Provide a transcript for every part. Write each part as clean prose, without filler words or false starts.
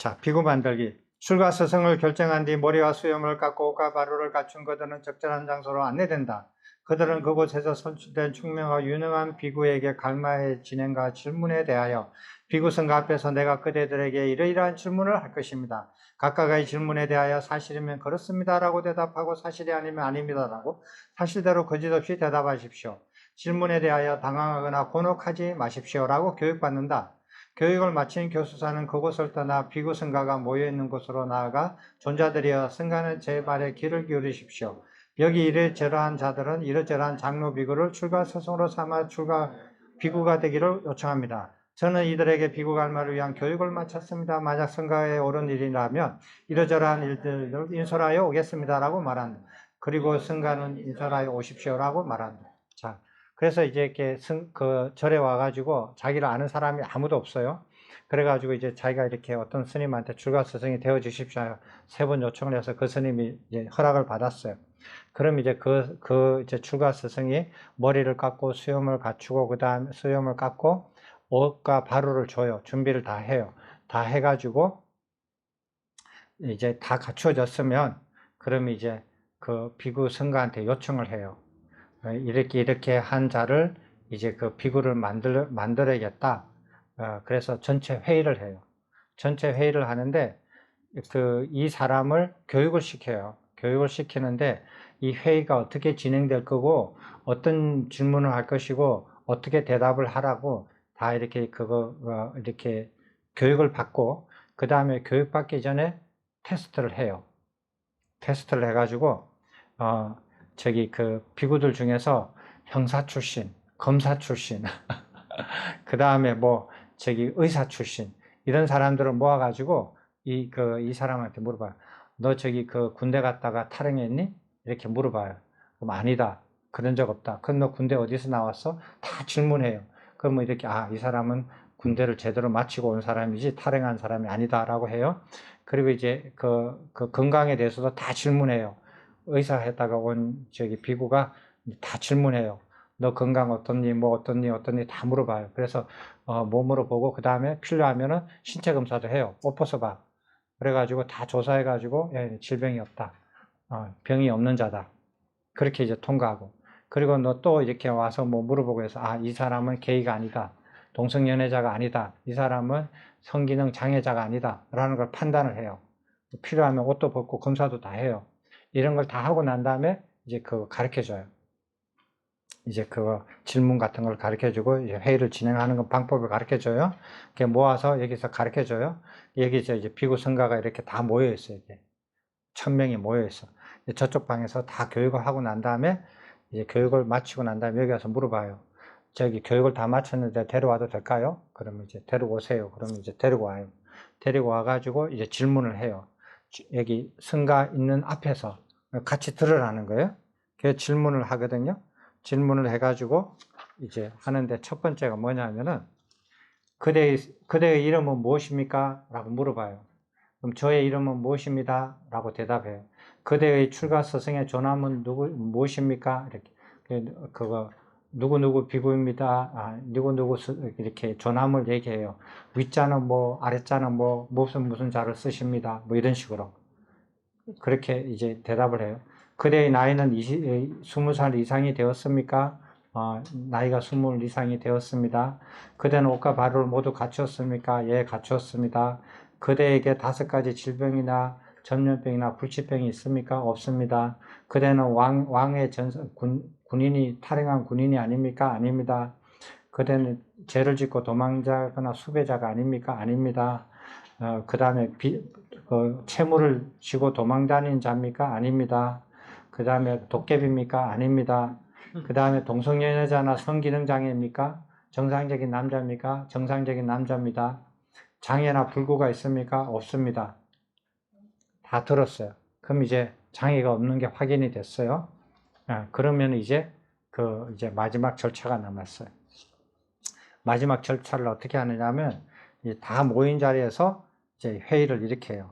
자, 비구 만들기. 출가 스승을 결정한 뒤 머리와 수염을 깎고 옷과 바루를 갖춘 그들은 적절한 장소로 안내된다. 그들은 그곳에서 선출된 충명하고 유능한 비구에게 갈마의 진행과 질문에 대하여 비구 성가 앞에서 내가 그대들에게 이러이러한 질문을 할 것입니다. 각각의 질문에 대하여 사실이면 그렇습니다라고 대답하고 사실이 아니면 아닙니다라고 사실대로 거짓 없이 대답하십시오. 질문에 대하여 당황하거나 곤혹하지 마십시오라고 교육받는다. 교육을 마친 교수사는 그곳을 떠나 비구 성가가 모여있는 곳으로 나아가 존자들이여 성가는 제 말에 귀를 기울이십시오. 여기 이러저러한 자들은 이러저러한 장로 비구를 출가 스승으로 삼아 출가 비구가 되기를 요청합니다. 저는 이들에게 비구 갈마를 위한 교육을 마쳤습니다. 만약 성가에 옳은 일이라면 이러저러한 일들을 인솔하여 오겠습니다라고 말한다. 그리고 성가는 인솔하여 오십시오라고 말한다. 자, 그래서 이제 이렇게 절에 와가지고 자기를 아는 사람이 아무도 없어요. 그래가지고 이제 자기가 이렇게 어떤 스님한테 출가 스승이 되어 주십시오. 3번 요청을 해서 그 스님이 이제 허락을 받았어요. 그럼 이제 이제 출가 스승이 머리를 깎고 수염을 갖추고 그 다음에 수염을 깎고 옷과 바루를 줘요. 준비를 다 해요. 다 해가지고 이제 다 갖추어졌으면 그럼 이제 그 비구 성가한테 요청을 해요. 이렇게 한 자를 이제 그 비구를 만들어야겠다. 그래서 전체 회의를 해요. 전체 회의를 하는데 이 사람을 교육을 시켜요. 교육을 시키는데 이 회의가 어떻게 진행될 거고 어떤 질문을 할 것이고 어떻게 대답을 하라고 다 이렇게 이렇게 교육을 받고 그 다음에 교육받기 전에 테스트를 해요. 테스트를 해가지고 그 비구들 중에서 형사 출신, 검사 출신, 그 다음에 의사 출신, 이런 사람들을 모아가지고 이 사람한테 물어봐요. 너 군대 갔다가 탈영했니? 이렇게 물어봐요. 그럼 아니다. 그런 적 없다. 그럼 너 군대 어디서 나왔어? 다 질문해요. 그러면 이렇게, 이 사람은 군대를 제대로 마치고 온 사람이지 탈영한 사람이 아니다라고 해요. 그리고 이제 그 건강에 대해서도 다 질문해요. 의사 했다가 온 비구가 다 질문해요. 너 건강 어떻니? 어떻니? 다 물어봐요. 그래서 몸으로 보고 그 다음에 필요하면은 신체 검사도 해요. 옷 벗어봐. 그래가지고 다 조사해가지고 질병이 없다. 병이 없는 자다. 그렇게 이제 통과하고. 그리고 너 또 이렇게 와서 물어보고 해서 이 사람은 게이가 아니다. 동성연애자가 아니다. 이 사람은 성기능 장애자가 아니다. 라는 걸 판단을 해요. 필요하면 옷도 벗고 검사도 다 해요. 이런 걸 다 하고 난 다음에 이제 그거 가르쳐줘요. 이제 질문 같은 걸 가르쳐주고 회의를 진행하는 건 방법을 가르쳐줘요. 이렇게 모아서 여기서 가르쳐줘요. 여기서 이제 비구 성가가 이렇게 다 모여 있어요. 이게 1000명이 모여 있어. 저쪽 방에서 다 교육을 하고 난 다음에 이제 교육을 마치고 난 다음에 여기 와서 물어봐요. 교육을 다 마쳤는데 데려와도 될까요? 그러면 이제 데리고 오세요. 그러면 이제 데리고 와요. 데리고 와가지고 이제 질문을 해요. 여기 성가 있는 앞에서 같이 들으라는 거예요. 그래서 질문을 하거든요. 질문을 해가지고 이제 하는데 첫 번째가 뭐냐면은 그대의 이름은 무엇입니까? 라고 물어봐요. 그럼 저의 이름은 무엇입니다? 라고 대답해요. 그대의 출가 스승의 존함은 무엇입니까? 이렇게 누구누구 비구입니다. 누구누구 이렇게 존함을 얘기해요. 윗자는 아랫자는 무슨 자를 쓰십니다. 이런 식으로. 그렇게 이제 대답을 해요. 그대의 나이는 20살 이상이 되었습니까? 나이가 20 이상이 되었습니다. 그대는 옷과 바루를 모두 갖추었습니까? 예, 갖추었습니다. 그대에게 5가지 질병이나 전염병이나 불치병이 있습니까? 없습니다. 그대는 왕의 군인이 탈영한 군인이 아닙니까? 아닙니다. 그대는 죄를 짓고 도망자거나 수배자가 아닙니까? 아닙니다. 그 다음에 채무를 지고 도망다닌 자입니까? 아닙니다. 그 다음에 도깨비입니까? 아닙니다. 그 다음에 동성연애자나 성기능장애입니까? 정상적인 남자입니까? 정상적인 남자입니다. 장애나 불구가 있습니까? 없습니다. 다 들었어요. 그럼 이제 장애가 없는 게 확인이 됐어요. 그러면 이제 이제 마지막 절차가 남았어요. 마지막 절차를 어떻게 하느냐면 다 모인 자리에서 이제 회의를 이렇게 해요.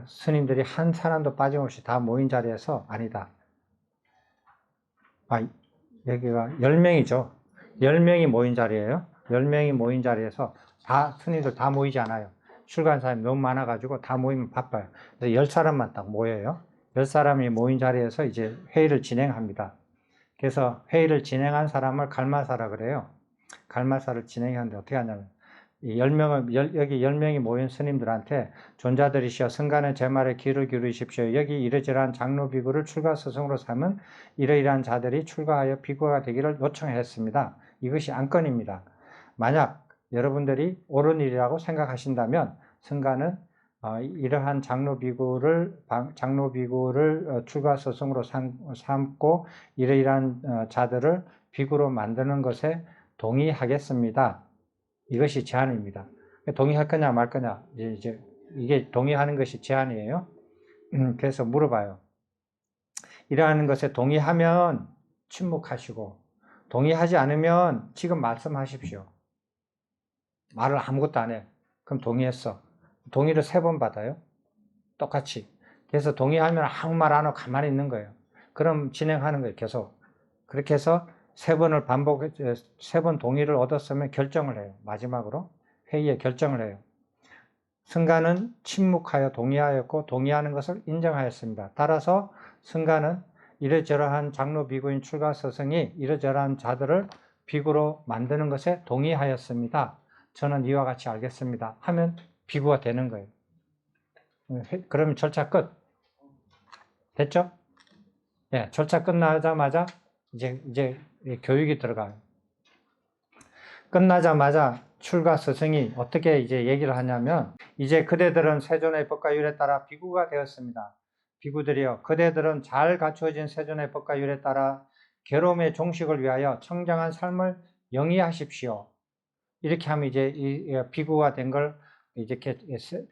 스님들이 한 사람도 빠짐없이 다 모인 자리에서 아니다. 여기가 10명이죠. 10명이 모인 자리예요. 10명이 모인 자리에서 스님들 다 모이지 않아요. 출가한 사람이 너무 많아가지고 다 모이면 바빠요. 그래서 10사람만 딱 모여요. 10사람이 모인 자리에서 이제 회의를 진행합니다. 그래서 회의를 진행한 사람을 갈마사라 그래요. 갈마사를 진행하는데 어떻게 하냐면 여기 10명이 모인 스님들한테 존자들이시여 승가는 제 말에 귀를 기울이십시오. 여기 이러저러한 장로 비구를 출가 스승으로 삼은 이러이러한 자들이 출가하여 비구가 되기를 요청했습니다. 이것이 안건입니다. 만약 여러분들이 옳은 일이라고 생각하신다면 승가는 이러한 장로 비구를 출가 스승으로 삼고 이러이러한 자들을 비구로 만드는 것에 동의하겠습니다. 이것이 제안입니다. 동의할 거냐 말 거냐 이제 이게 동의하는 것이 제안이에요. 그래서 물어봐요. 이러한 것에 동의하면 침묵하시고 동의하지 않으면 지금 말씀하십시오. 말을 아무것도 안 해. 그럼 동의했어. 동의를 3번 받아요. 똑같이. 그래서 동의하면 아무 말 안 하고 가만히 있는 거예요. 그럼 진행하는 거예요. 계속. 그렇게 해서 3번을 반복해, 3번 동의를 얻었으면 결정을 해요. 마지막으로 회의에 결정을 해요. 승가는 침묵하여 동의하였고 동의하는 것을 인정하였습니다. 따라서 승가는 이러저러한 장로 비구인 출가 스승이 이러저러한 자들을 비구로 만드는 것에 동의하였습니다. 저는 이와 같이 알겠습니다. 하면 비구가 되는 거예요. 그러면 절차 끝. 됐죠? 예, 절차 끝나자마자 이제 교육이 들어가요. 끝나자마자 출가 스승이 어떻게 이제 얘기를 하냐면 이제 그대들은 세존의 법과 율에 따라 비구가 되었습니다. 비구들이여 그대들은 잘 갖추어진 세존의 법과 율에 따라 괴로움의 종식을 위하여 청정한 삶을 영위하십시오. 이렇게 하면 이제 이 비구가 된 걸 이제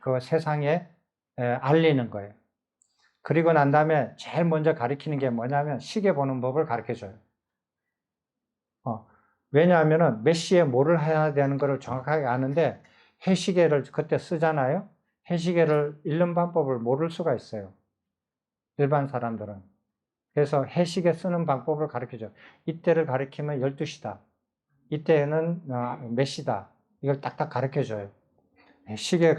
그 세상에 알리는 거예요. 그리고 난 다음에 제일 먼저 가르치는 게 뭐냐면 시계 보는 법을 가르쳐줘요. 왜냐하면 몇 시에 뭐를 해야 되는 것을 정확하게 아는데 해시계를 그때 쓰잖아요. 해시계를 읽는 방법을 모를 수가 있어요. 일반 사람들은. 그래서 해시계 쓰는 방법을 가르쳐줘요. 이때를 가리키면 12시다. 이때는 몇 시다. 이걸 딱딱 가르쳐줘요. 시계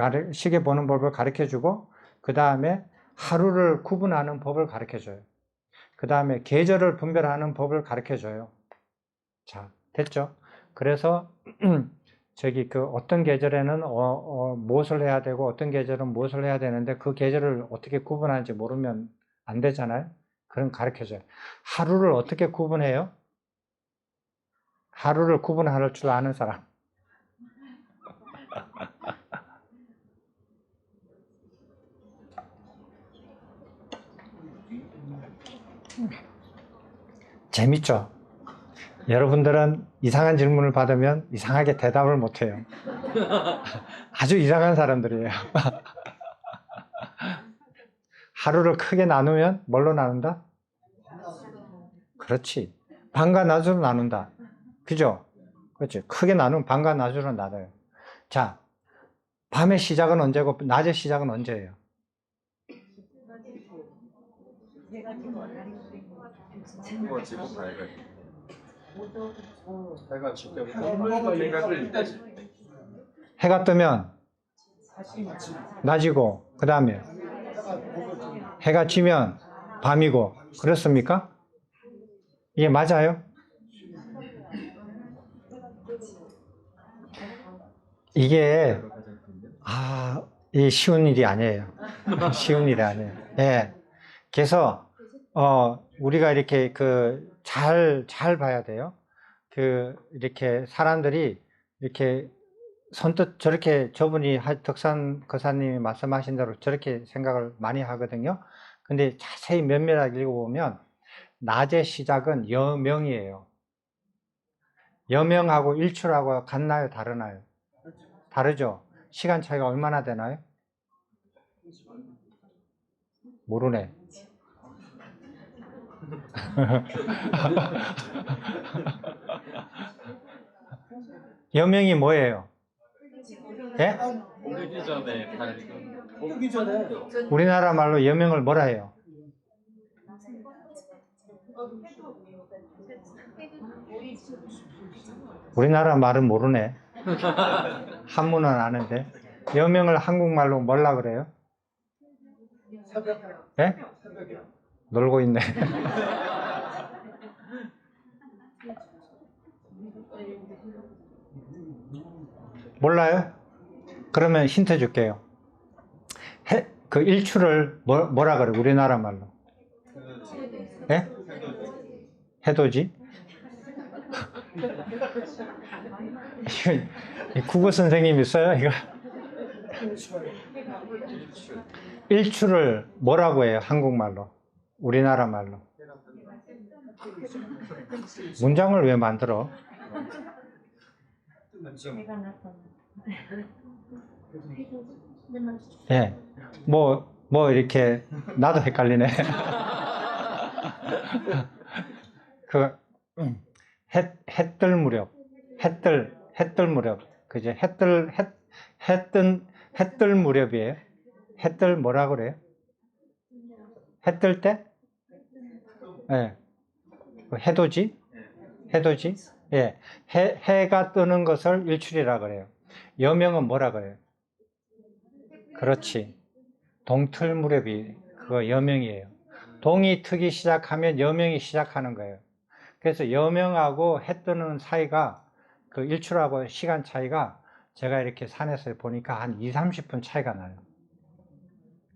보는 법을 가르쳐주고 그 다음에 하루를 구분하는 법을 가르쳐줘요. 그 다음에 계절을 분별하는 법을 가르쳐줘요. 자, 됐죠? 그래서 저기 그 어떤 계절에는 무엇을 해야 되고 어떤 계절은 무엇을 해야 되는데 그 계절을 어떻게 구분하는지 모르면 안 되잖아요. 그럼 가르쳐줘요. 하루를 어떻게 구분해요? 하루를 구분할 줄 아는 사람. 재밌죠? 여러분들은 이상한 질문을 받으면 이상하게 대답을 못해요. 아주 이상한 사람들이에요. 하루를 크게 나누면 뭘로 나눈다? 그렇지. 밤과 낮으로 나눈다. 그죠? 그렇지. 크게 나누면 밤과 낮으로 나눠요. 자, 밤의 시작은 언제고 낮의 시작은 언제예요? 해가 뜨면 낮이고 그 다음에 해가 지면 밤이고 그렇습니까? 이게 맞아요? 이게 이 쉬운 일이 아니에요. 쉬운 일이 아니에요. 예. 그래서 우리가 이렇게 잘 봐야 돼요. 이렇게 사람들이 이렇게 선뜻 저렇게 저분이 덕산 거사님이 말씀하신 대로 저렇게 생각을 많이 하거든요. 근데 자세히 면밀하게 읽어보면 낮의 시작은 여명이에요. 여명하고 일출하고 같나요? 다르나요? 다르죠? 시간 차이가 얼마나 되나요? 모르네. 여명이 뭐예요? 예? 오기 전에 오기 전에 우리나라 말로 여명을 뭐라 해요? 우리나라 말은 모르네. 한문은 아는데. 여명을 한국말로 뭐라 그래요? 새벽. 예? 새벽이요. 놀고 있네. 몰라요? 그러면 힌트 줄게요. 그 일출을 뭐라 그래? 우리나라 말로. 예? 해돋이? 이거 국어 선생님 있어요? 이거 일출을 뭐라고 해요? 한국말로, 우리나라 말로. 문장을 왜 만들어? 예, 뭐 이렇게 나도 헷갈리네. 그 해뜰 무렵, 해뜰 무렵, 그죠? 해뜰 무렵이에요. 해뜰 뭐라 그래요? 해뜰 때? 예, 해돋이? 해돋이? 예, 해가 뜨는 것을 일출이라 그래요. 여명은 뭐라 그래요? 그렇지. 동틀 무렵이 그거 여명이에요. 동이 트기 시작하면 여명이 시작하는 거예요. 그래서 여명하고 해 뜨는 사이가 그 일출하고 시간 차이가 제가 이렇게 산에서 보니까 한 2, 30분 차이가 나요.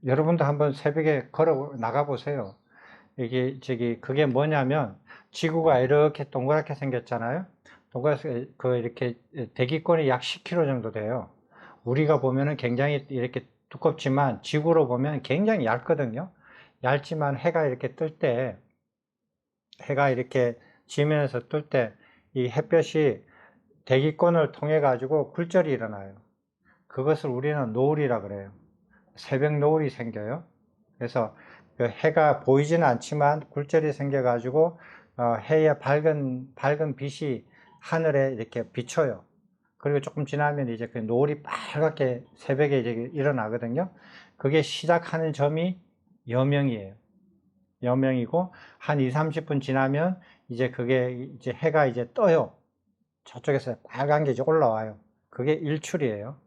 여러분도 한번 새벽에 걸어 나가 보세요. 그게 뭐냐면 지구가 이렇게 동그랗게 생겼잖아요. 동그랗게 이렇게 대기권이 약 10km 정도 돼요. 우리가 보면은 굉장히 이렇게 두껍지만 지구로 보면 굉장히 얇거든요. 얇지만 해가 이렇게 지면에서 뜰 때 이 햇볕이 대기권을 통해 가지고 굴절이 일어나요. 그것을 우리는 노을이라 그래요. 새벽 노을이 생겨요. 그래서 그 해가 보이지는 않지만 굴절이 생겨 가지고 해의 밝은 빛이 하늘에 이렇게 비쳐요. 그리고 조금 지나면 이제 그 노을이 빨갛게 새벽에 이제 일어나거든요. 그게 시작하는 점이 여명이에요. 여명이고 한 2, 30분 지나면 이제 그게 이제 해가 이제 떠요. 저쪽에서 빨간 게 이제 올라와요. 그게 일출이에요.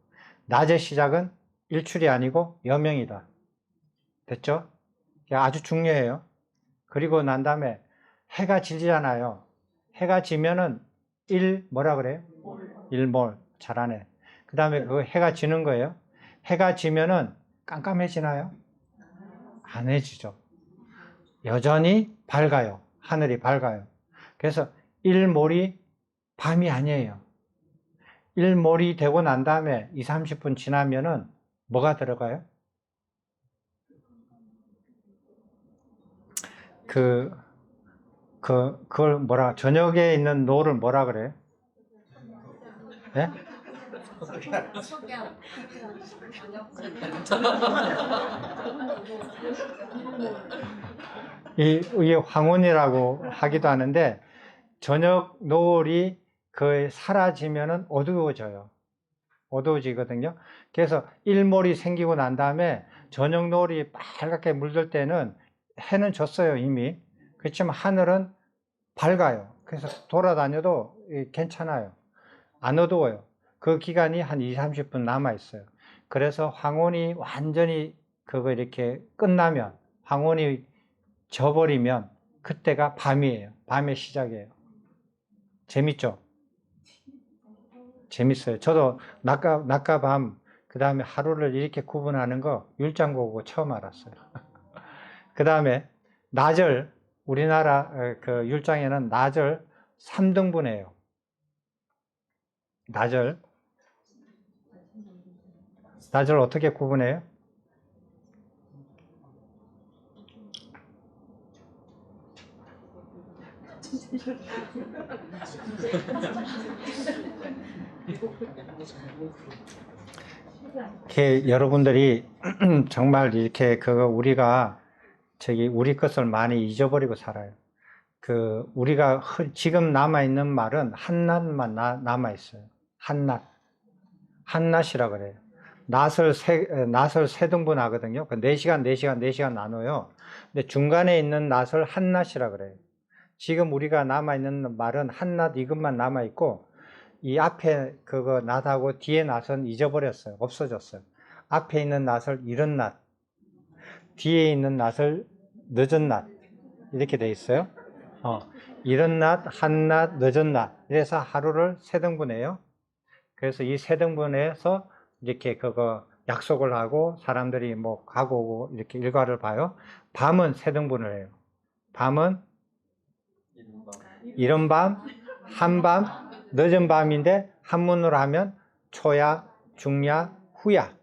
낮의 시작은 일출이 아니고 여명이다. 됐죠? 아주 중요해요. 그리고 난 다음에 해가 지잖아요. 해가 지면은 뭐라 그래요? 일몰. 잘하네. 그 다음에 그 해가 지는 거예요. 해가 지면은 깜깜해지나요? 안 해지죠. 여전히 밝아요. 하늘이 밝아요. 그래서 일몰이 밤이 아니에요. 일몰이 되고 난 다음에 2, 30분 지나면은 뭐가 들어가요? 그걸 저녁에 있는 노을을 뭐라 그래요? 예? 이 황혼이라고 하기도 하는데, 저녁 노을이 사라지면은 어두워져요. 어두워지거든요. 그래서 일몰이 생기고 난 다음에 저녁 노을이 빨갛게 물들 때는 해는 졌어요, 이미. 그렇지만 하늘은 밝아요. 그래서 돌아다녀도 괜찮아요. 안 어두워요. 그 기간이 한 2, 30분 남아 있어요. 그래서 황혼이 완전히 이렇게 끝나면, 황혼이 져버리면 그때가 밤이에요. 밤의 시작이에요. 재밌죠? 재밌어요. 저도 낮과 밤, 그 다음에 하루를 이렇게 구분하는 거 율장 보고 처음 알았어요. 그 다음에 낮을, 우리나라 그 율장에는 낮을 3등분해요. 낮을 어떻게 구분해요? 여러분들이 정말 이렇게 우리가 우리 것을 많이 잊어버리고 살아요. 우리가 지금 남아있는 말은 한낮만 남아있어요. 한낮이라 그래요. 낮을 세 등분 하거든요. 4시간 나눠요. 근데 중간에 있는 낮을 한낮이라 그래요. 지금 우리가 남아있는 말은 한낮 이것만 남아있고, 이 앞에 그거 낫하고 뒤에 낫은 잊어버렸어요. 없어졌어요. 앞에 있는 낫을 이른 낫, 뒤에 있는 낫을 늦은 낫, 이렇게 돼 있어요. 이른 낮, 한낮, 늦은 낮. 이래서 하루를 세 등분해요. 그래서 이 세 등분해서 이렇게 그거 약속을 하고 사람들이 뭐 가고 오고 이렇게 일과를 봐요. 밤은 세 등분을 해요. 밤은 이른 밤, 한밤, 늦은 밤인데 한문으로 하면 초야, 중야, 후야.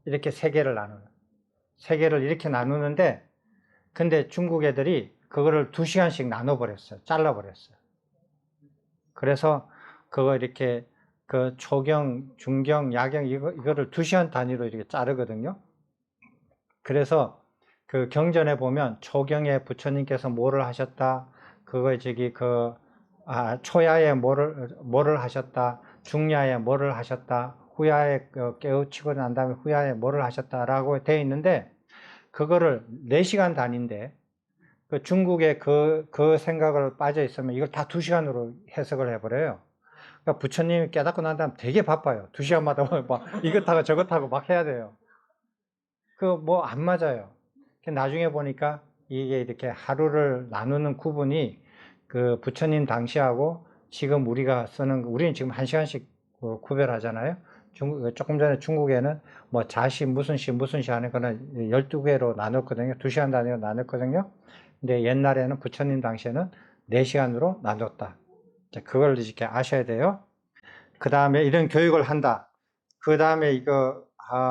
이렇게 세 개를 나눠요. 세 개를 이렇게 나누는데 근데 중국 애들이 그거를 2시간씩 나눠버렸어요. 잘라버렸어요. 그래서 그거 이렇게 그 초경, 중경, 야경 이거를 2시간 단위로 이렇게 자르거든요. 그래서 그 경전에 보면 초경에 부처님께서 뭐를 하셨다. 그거 저기 초야에 뭐를 하셨다. 중야에 뭐를 하셨다. 후야에 깨우치고 난 다음에 후야에 뭐를 하셨다라고 되어 있는데 그거를 4시간 단위인데 그 중국의 그 생각을 빠져 있으면 이걸 다 2시간으로 해석을 해버려요. 그러니까 부처님이 깨닫고 난 다음 되게 바빠요. 2시간마다 막 이것하고 저것하고 막 해야 돼요. 그 뭐 안 맞아요. 나중에 보니까 이게 이렇게 하루를 나누는 구분이 그 부처님 당시하고 지금 우리가 쓰는 우리는 지금 1시간씩 구별하잖아요. 조금 전에 중국에는 뭐 자시 무슨 시 하는 거는 12개로 나눴거든요. 2시간 단위로 나눴거든요. 근데 옛날에는 부처님 당시에는 4시간으로 나눴다. 그걸 이렇게 아셔야 돼요. 그 다음에 이런 교육을 한다. 그 다음에 이거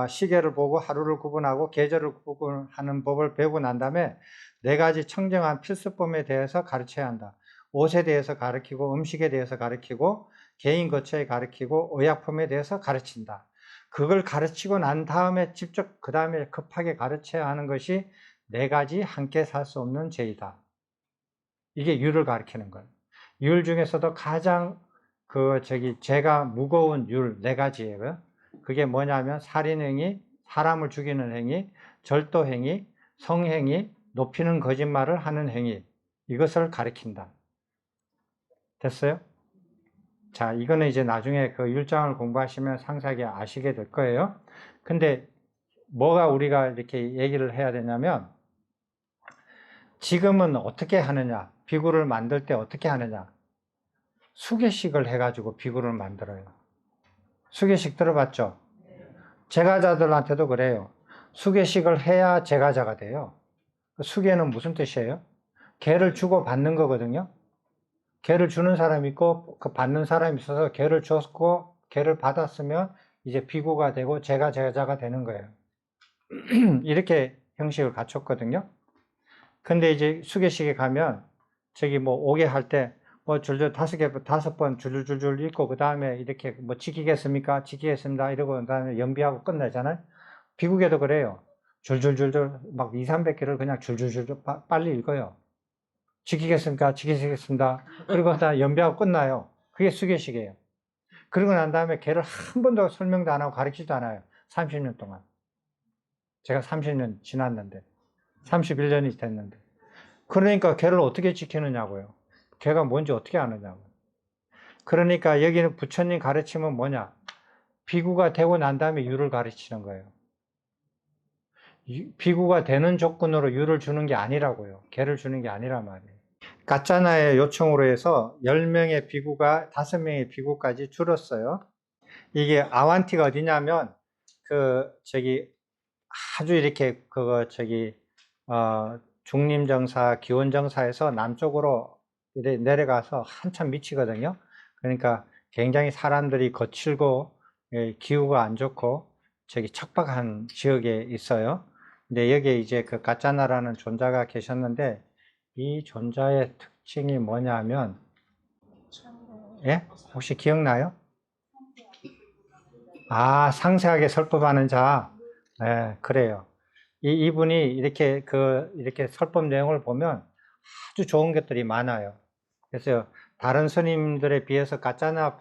시계를 보고 하루를 구분하고 계절을 구분하는 법을 배우고 난 다음에 4가지 청정한 필수법에 대해서 가르쳐야 한다. 옷에 대해서 가르치고 음식에 대해서 가르치고 개인 거처에 가르치고 의약품에 대해서 가르친다. 그걸 가르치고 난 다음에 직접 그 다음에 급하게 가르쳐야 하는 것이 4가지 함께 살 수 없는 죄이다. 이게 율을 가르치는 거예요. 율 중에서도 가장 죄가 무거운 율 4가지예요. 그게 뭐냐면 살인행위, 사람을 죽이는 행위, 절도행위, 성행위, 높이는 거짓말을 하는 행위. 이것을 가리킨다. 됐어요? 자, 이거는 이제 나중에 그 율장을 공부하시면 상세하게 아시게 될 거예요. 근데 뭐가 우리가 이렇게 얘기를 해야 되냐면 지금은 어떻게 하느냐? 비구를 만들 때 어떻게 하느냐? 수계식을 해가지고 비구를 만들어요. 수계식 들어봤죠? 제가자들한테도 그래요. 수계식을 해야 제가자가 돼요. 수계는 무슨 뜻이에요? 개를 주고 받는 거거든요. 개를 주는 사람이 있고 그 받는 사람이 있어서 개를 줬고 개를 받았으면 이제 비구가 되고 제가자가 되는 거예요. 이렇게 형식을 갖췄거든요. 근데 이제 수계식에 가면 저기 뭐 오게 할 때 뭐 줄줄 5번 줄줄줄 읽고 그 다음에 이렇게 뭐 지키겠습니까? 지키겠습니다. 이러고 그 다음에 연비하고 끝나잖아요. 비국에도 그래요. 줄줄줄줄 막 2, 300개를 그냥 줄줄줄 빨리 읽어요. 지키겠습니까? 지키겠습니다. 그리고 다 연비하고 끝나요. 그게 수계식이에요. 그러고 난 다음에 걔를 한 번도 설명도 안 하고 가르치지도 않아요. 30년 동안. 제가 30년 지났는데 31년이 됐는데 그러니까 걔를 어떻게 지키느냐고요. 걔가 뭔지 어떻게 아느냐고. 그러니까 여기는 부처님 가르침은 뭐냐? 비구가 되고 난 다음에 유를 가르치는 거예요. 비구가 되는 조건으로 유를 주는 게 아니라고요. 개를 주는 게 아니란 말이에요. 가짜나의 요청으로 해서 10명의 비구가 5명의 비구까지 줄었어요. 이게 아완티가 어디냐면 아주 이렇게 중림정사, 기원정사에서 남쪽으로 내려가서 한참 미치거든요. 그러니까 굉장히 사람들이 거칠고 기후가 안 좋고 척박한 지역에 있어요. 근데 여기에 이제 그 가짜나라는 존자가 계셨는데 이 존자의 특징이 뭐냐면 예? 혹시 기억나요? 상세하게 설법하는 자. 네, 그래요. 이분이 이렇게 설법 내용을 보면 아주 좋은 것들이 많아요. 그래서 다른 스님들에 비해서 가짜나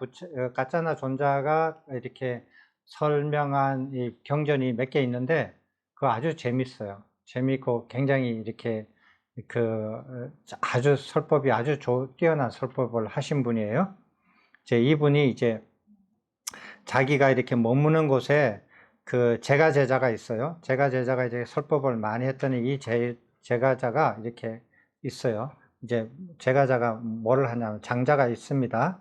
존자가 이렇게 설명한 이 경전이 몇 개 있는데 그거 아주 재밌어요. 재밌고 굉장히 이렇게 아주 설법이 아주 뛰어난 설법을 하신 분이에요. 이제 이분이 이제 자기가 이렇게 머무는 곳에 그 제가제자가 있어요. 제가제자가 이제 설법을 많이 했더니 이 제가자가 이렇게 있어요. 이제 제가자가 뭐를 하냐면 장자가 있습니다.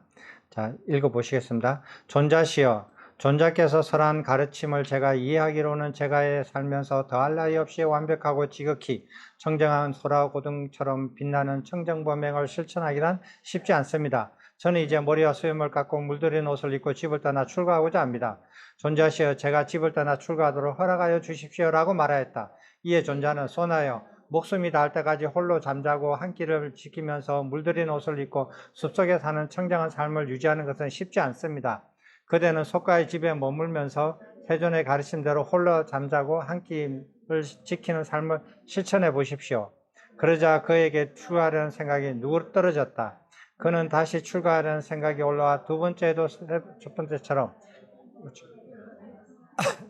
자, 읽어보시겠습니다. 존자시여, 존자께서 설한 가르침을 제가 이해하기로는 제가의 살면서 더할 나위 없이 완벽하고 지극히 청정한 소라 고등처럼 빛나는 청정범행을 실천하기란 쉽지 않습니다. 저는 이제 머리와 수염을 깎고 물들인 옷을 입고 집을 떠나 출가하고자 합니다. 존자시여, 제가 집을 떠나 출가하도록 허락하여 주십시오라고 말하였다. 이에 존자는 소나여, 목숨이 닿을 때까지 홀로 잠자고 한 끼를 지키면서 물들인 옷을 입고 숲속에 사는 청정한 삶을 유지하는 것은 쉽지 않습니다. 그대는 속가의 집에 머물면서 세존의 가르침대로 홀로 잠자고 한 끼를 지키는 삶을 실천해 보십시오. 그러자 그에게 출가하려는 생각이 누구 떨어졌다. 그는 다시 출가하려는 생각이 올라와 두 번째도 첫 번째처럼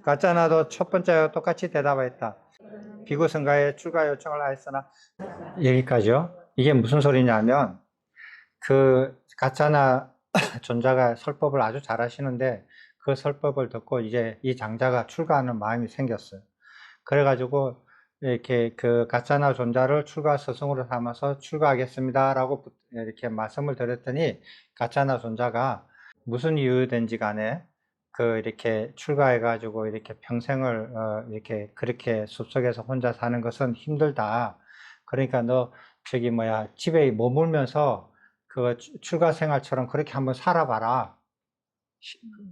가짜나도 첫 번째와 똑같이 대답했다. 비구 성가에 출가 요청을 하였으나 여기까지요. 이게 무슨 소리냐면 그 가짜나 존자가 설법을 아주 잘 하시는데 그 설법을 듣고 이제 이 장자가 출가하는 마음이 생겼어요. 그래가지고 이렇게 그 가짜나 존자를 출가 스승으로 삼아서 출가하겠습니다 라고 이렇게 말씀을 드렸더니 가짜나 존자가 무슨 이유든지 간에 그 이렇게 출가해가지고 이렇게 평생을 이렇게 그렇게 숲속에서 혼자 사는 것은 힘들다. 그러니까 너 저기 뭐야 집에 머물면서 그 출가 생활처럼 그렇게 한번 살아봐라.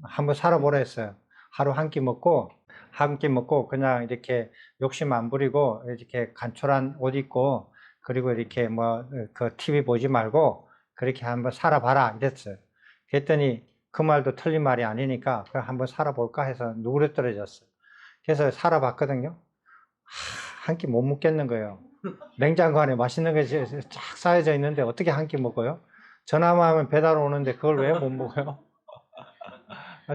한번 살아보라 했어요. 하루 한 끼 먹고 그냥 이렇게 욕심 안 부리고 이렇게 간촐한 옷 입고 그리고 이렇게 뭐 그 TV 보지 말고 그렇게 한번 살아봐라 이랬어요. 그랬더니 그 말도 틀린 말이 아니니까 그럼 한번 살아볼까 해서 누그러뜨려졌어요. 그래서 살아봤거든요. 한 끼 못 먹겠는 거예요. 냉장고 안에 맛있는 게 쫙 쌓여져 있는데 어떻게 한 끼 먹어요? 전화만 하면 배달 오는데 그걸 왜 못 먹어요?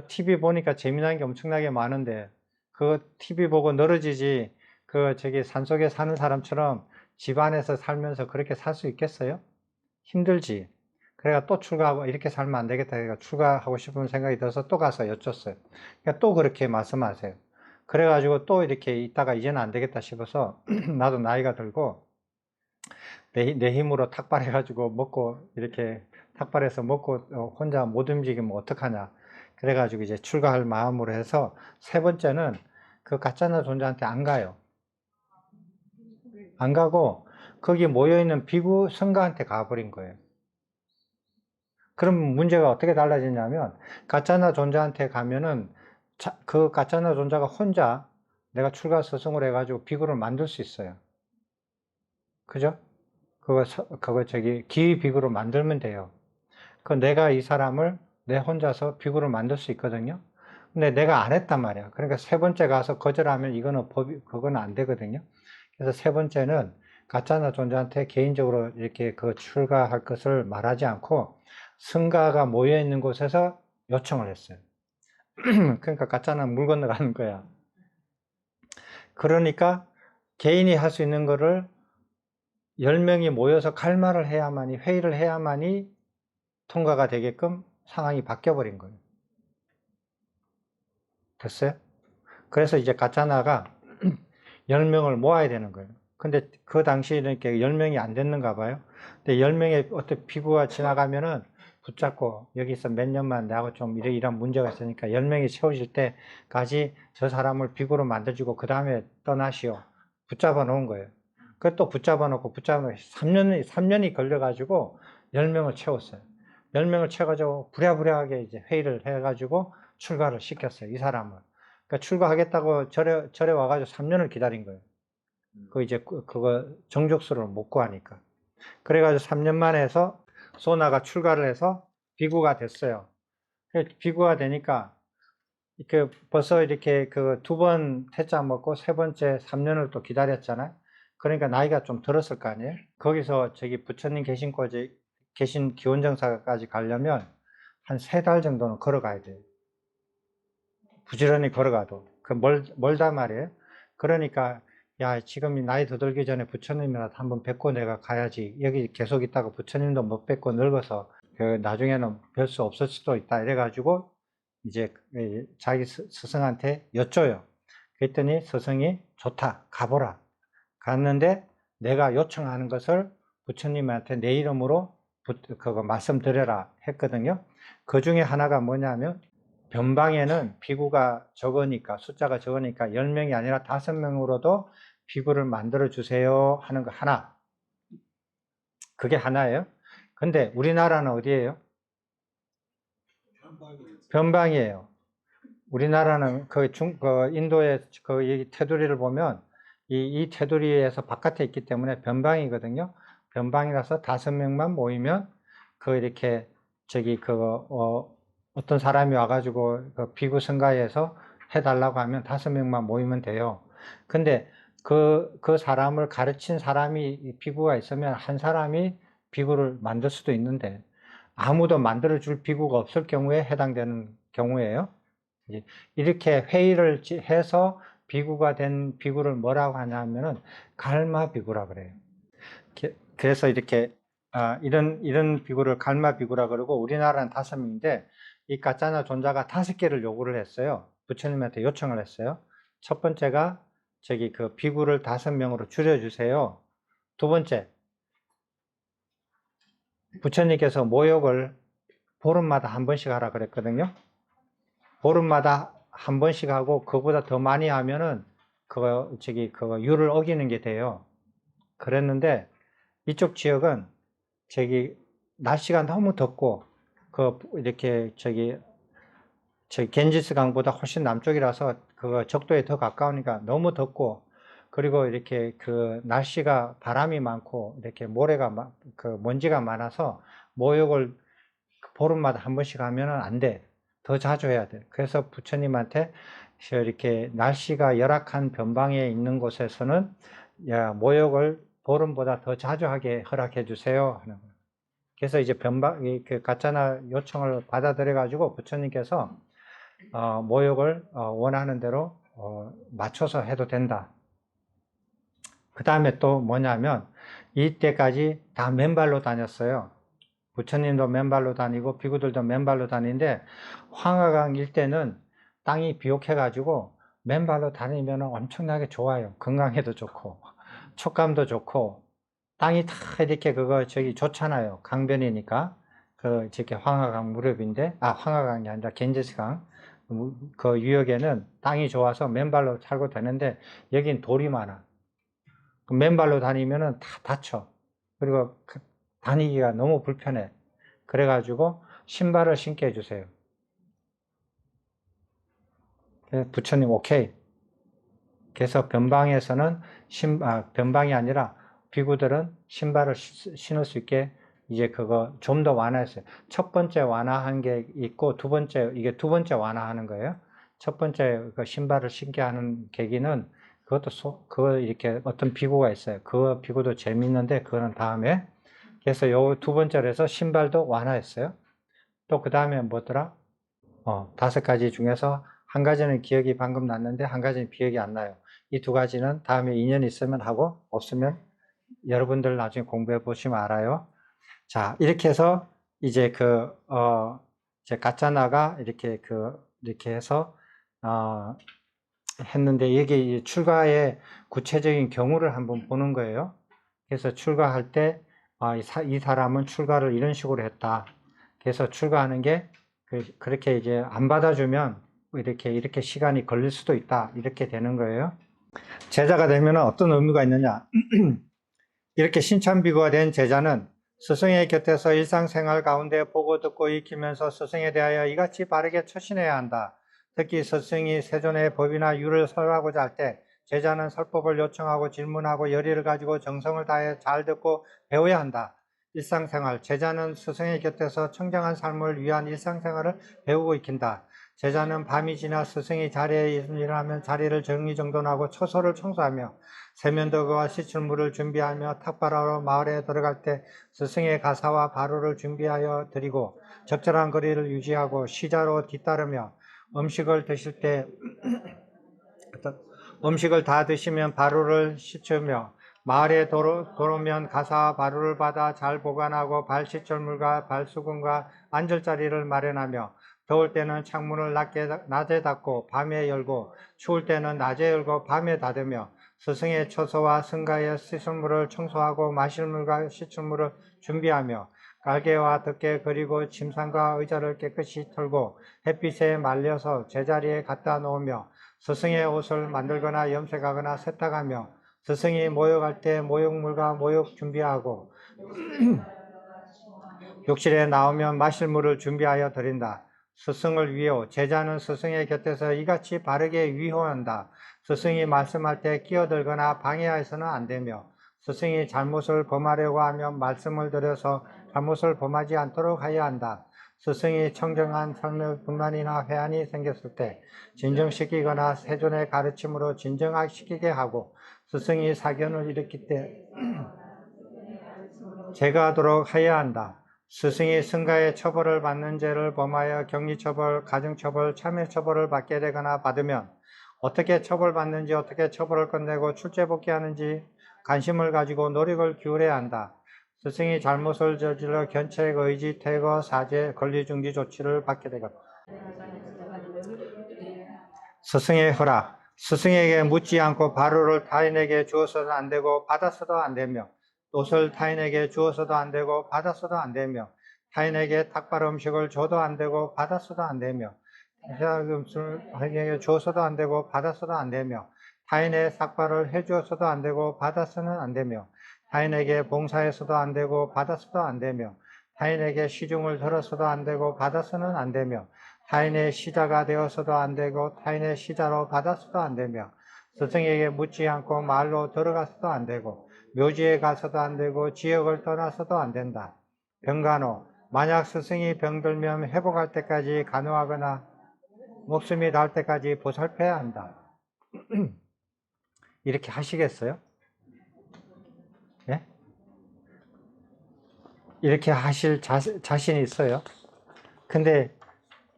TV 보니까 재미난 게 엄청나게 많은데 그 TV 보고 늘어지지 그 저기 산속에 사는 사람처럼 집 안에서 살면서 그렇게 살 수 있겠어요? 힘들지. 그래가 또 출가하고 이렇게 살면 안 되겠다. 그래가 출가하고 싶은 생각이 들어서 또 가서 여쭸어요. 그러니까 또 그렇게 말씀하세요. 그래가지고 또 이렇게 있다가 이제는 안 되겠다 싶어서 나도 나이가 들고 내 힘으로 탁발해가지고 먹고 이렇게 탁발해서 먹고 혼자 못 움직이면 어떡하냐. 그래가지고 이제 출가할 마음으로 해서 세 번째는 그 가짜나 존재한테 안 가요. 안 가고 거기 모여있는 비구 성가한테 가버린 거예요. 그럼 문제가 어떻게 달라지냐면 가짜나 존재한테 가면은 그 가짜나 존재가 혼자 내가 출가 스승을 해가지고 비구를 만들 수 있어요. 그죠? 그거 저기 기의 비구로 만들면 돼요. 그 내가 이 사람을 내 혼자서 비구를 만들 수 있거든요. 근데 내가 안 했단 말이야. 그러니까 세 번째 가서 거절하면 이거는 그거는 안 되거든요. 그래서 세 번째는 가짜나 존재한테 개인적으로 이렇게 그 출가할 것을 말하지 않고 승가가 모여 있는 곳에서 요청을 했어요. 그러니까 가짜는 물 건너가는 거야. 그러니까 개인이 할 수 있는 거를 10명이 모여서 칼말을 해야만이, 회의를 해야만이 통과가 되게끔 상황이 바뀌어버린 거예요. 됐어요? 그래서 이제 가짜나가 10명을 모아야 되는 거예요. 근데 그 당시에는 이렇게 10명이 안 됐는가 봐요. 근데 10명의 어떤 피부가 지나가면은 붙잡고 여기서 몇 년만 나하고 좀 이런 문제가 있으니까 10명이 채워질 때까지 저 사람을 비구로 만들어주고 그 다음에 떠나시오. 붙잡아 놓은 거예요. 그또 붙잡아 놓고 3년이 걸려가지고 10명을 채웠어요. 10명을 채워가지고 부랴부랴하게 이제 회의를 해가지고 출가를 시켰어요. 이 사람을. 그러니까 출가하겠다고 절에 와가지고 3년을 기다린 거예요. 그 이제 그거 정족수를 못 구하니까. 그래가지고 3년 만에 해서 소나가 출가를 해서 비구가 됐어요. 비구가 되니까 그 벌써 이렇게 그 두 번 퇴짜 먹고 세 번째 3년을 또 기다렸잖아요. 그러니까 나이가 좀 들었을 거 아니에요. 거기서 저기 부처님 계신 기원정사까지 가려면 한 3달 정도는 걸어가야 돼요. 부지런히 걸어가도 그 멀단 말이에요. 그러니까 야 지금 나이 더 들기 전에 부처님이라도 한번 뵙고 내가 가야지. 여기 계속 있다가 부처님도 못 뵙고 늙어서 나중에는 별 수 없을 수도 있다. 이래가지고 이제 자기 스승한테 여쭤요. 그랬더니 스승이 좋다, 가보라. 갔는데 내가 요청하는 것을 부처님한테 내 이름으로 그거 말씀드려라 했거든요. 그 중에 하나가 뭐냐면 변방에는 비구가 적으니까, 숫자가 적으니까 10명이 아니라 5명으로도 비구를 만들어 주세요 하는 거 하나. 그게 하나예요. 근데 우리나라는 어디예요? 변방이에요. 우리나라는 그 인도의 이 테두리를 보면 이 테두리에서 바깥에 있기 때문에 변방이거든요. 변방이라서 5명만 모이면 이렇게 어떤 사람이 와가지고 비구 성가에서 해달라고 하면 5명만 모이면 돼요. 근데 그 사람을 가르친 사람이 비구가 있으면 한 사람이 비구를 만들 수도 있는데 아무도 만들어줄 비구가 없을 경우에 해당되는 경우예요. 이렇게 회의를 해서 비구가 된 비구를 뭐라고 하냐면은 갈마 비구라 그래요. 그래서 이렇게 이런 비구를 갈마 비구라 그러고 우리나라는 5명인데 이 가짜나 존자가 5개를 요구를 했어요. 부처님한테 요청을 했어요. 첫 번째가 비구를 5명으로 줄여주세요. 두 번째, 부처님께서 모욕을 보름마다 한 번씩 하라 그랬거든요. 보름마다 한 번씩 하고 그거보다 더 많이 하면은 그거 율을 어기는 게 돼요. 그랬는데 이쪽 지역은 날씨가 너무 덥고 이렇게 겐지스 강보다 훨씬 남쪽이라서 적도에 더 가까우니까 너무 덥고 그리고 이렇게 날씨가 바람이 많고 이렇게 모래가 먼지가 많아서 모욕을 보름마다 한 번씩 하면은 안 돼. 더 자주 해야 돼. 그래서 부처님한테 이렇게 날씨가 열악한 변방에 있는 곳에서는 모욕을 보름보다 더 자주 하게 허락해 주세요 하는 거예요. 그래서 이제 가짜나 요청을 받아들여 가지고 부처님께서 모욕을 원하는 대로 맞춰서 해도 된다. 그 다음에 또 뭐냐면 이때까지 다 맨발로 다녔어요. 부처님도 맨발로 다니고 비구들도 맨발로 다니는데 황하강 일대는 땅이 비옥해가지고 맨발로 다니면 엄청나게 좋아요. 건강에도 좋고 촉감도 좋고 땅이 다 이렇게 좋잖아요. 강변이니까 이렇게 황하강 무렵인데 황하강이 아니라 겐지스강 그 유역에는 땅이 좋아서 맨발로 살고 되는데 여긴 돌이 많아. 맨발로 다니면은 다 다쳐. 그리고 다니기가 너무 불편해. 그래가지고 신발을 신게 해주세요. 부처님 오케이. 그래서 변방에서는 변방이 아니라 비구들은 신발을 신을 수 있게 이제 좀 더 완화했어요. 첫 번째 완화한 게 있고 이게 두 번째 완화하는 거예요. 첫 번째 신발을 신게 하는 계기는 그거 이렇게 어떤 비구가 있어요. 그 비구도 재밌는데 그거는 다음에. 그래서 요 두 번째로 해서 신발도 완화했어요. 또 그 다음에 뭐더라? 5가지 중에서 한 가지는 기억이 방금 났는데 한 가지는 기억이 안 나요. 이 2가지는 다음에 인연이 있으면 하고 없으면 여러분들 나중에 공부해 보시면 알아요. 자, 이렇게 해서 이제 이제 가짜나가 이렇게 해서 했는데 이게 출가의 구체적인 경우를 한번 보는 거예요. 그래서 출가할 때 이 사람은 출가를 이런 식으로 했다. 그래서 출가하는 게 그렇게 이제 안 받아주면 이렇게 시간이 걸릴 수도 있다. 이렇게 되는 거예요. 제자가 되면 어떤 의미가 있느냐? 이렇게 신참비구가 된 제자는 스승의 곁에서 일상생활 가운데 보고 듣고 익히면서 스승에 대하여 이같이 바르게 처신해야 한다. 특히 스승이 세존의 법이나 율을 설하고자 할 때 제자는 설법을 요청하고 질문하고 열의를 가지고 정성을 다해 잘 듣고 배워야 한다. 일상생활, 제자는 스승의 곁에서 청정한 삶을 위한 일상생활을 배우고 익힌다. 제자는 밤이 지나 스승이 자리에 일어나면 자리를 정리정돈하고 처소를 청소하며 세면도구와 씻을물을 준비하며 탁발하러 마을에 들어갈 때 스승의 가사와 바루를 준비하여 드리고 적절한 거리를 유지하고 시자로 뒤따르며 음식을 드실 때 음식을 다 드시면 바루를 씻으며 마을에 도로면 가사 바루를 받아 잘 보관하고 발시철물과 발수금과 앉을 자리를 마련하며 더울 때는 창문을 낮에 닫고 밤에 열고 추울 때는 낮에 열고 밤에 닫으며 스승의 처소와 승가의 시설물을 청소하고 마실 물과 씻을 물을 준비하며 깔개와 덮개 그리고 침상과 의자를 깨끗이 털고 햇빛에 말려서 제자리에 갖다 놓으며 스승의 옷을 만들거나 염색하거나 세탁하며 스승이 모욕할 때 모욕물과 모욕 준비하고 욕실에 나오면 마실 물을 준비하여 드린다. 스승을 위하여 제자는 스승의 곁에서 이같이 바르게 위호한다. 스승이 말씀할 때 끼어들거나 방해해서는 안 되며 스승이 잘못을 범하려고 하면 말씀을 드려서 잘못을 범하지 않도록 하여야 한다. 스승이 청정한 삶의 분란이나 회한이 생겼을 때 진정시키거나 세존의 가르침으로 진정시키게 하고 스승이 사견을 일으킬 때 제거하도록 하여야 한다. 스승이 승가의 처벌을 받는 죄를 범하여 격리처벌, 가정처벌, 참여처벌을 받게 되거나 받으면 어떻게 처벌받는지 어떻게 처벌을 끝내고 출제복귀하는지 관심을 가지고 노력을 기울여야 한다. 스승이 잘못을 저질러 견책, 의지, 퇴거, 사죄, 권리중지 조치를 받게 되거나 스승의 허락, 스승에게 묻지 않고 바로를 타인에게 주어서도 안 되고 받아서도 안 되며 옷을 타인에게 주어서도 안 되고 받아서도 안 되며 타인에게 닭발 음식을 줘도 안 되고 받아서도 안 되며 타인에게 주어서도 안 되고 받아서도 안 되며 타인의 삭발을 해주어서도 안 되고 받아서는 안 되며 타인에게 봉사해서도 안 되고 받아서도 안 되며 타인에게 시중을 들어서도 안 되고 받아서는 안 되며 타인의 시자가 되어서도 안 되고 타인의 시자로 받아서도 안 되며 스승에게 묻지 않고 말로 들어가서도 안 되고 묘지에 가서도 안 되고 지역을 떠나서도 안 된다. 병간호, 만약 스승이 병들면 회복할 때까지 간호하거나 목숨이 닿을 때까지 보살펴야 한다. 이렇게 하시겠어요? 예? 이렇게 하실 자신이 있어요? 근데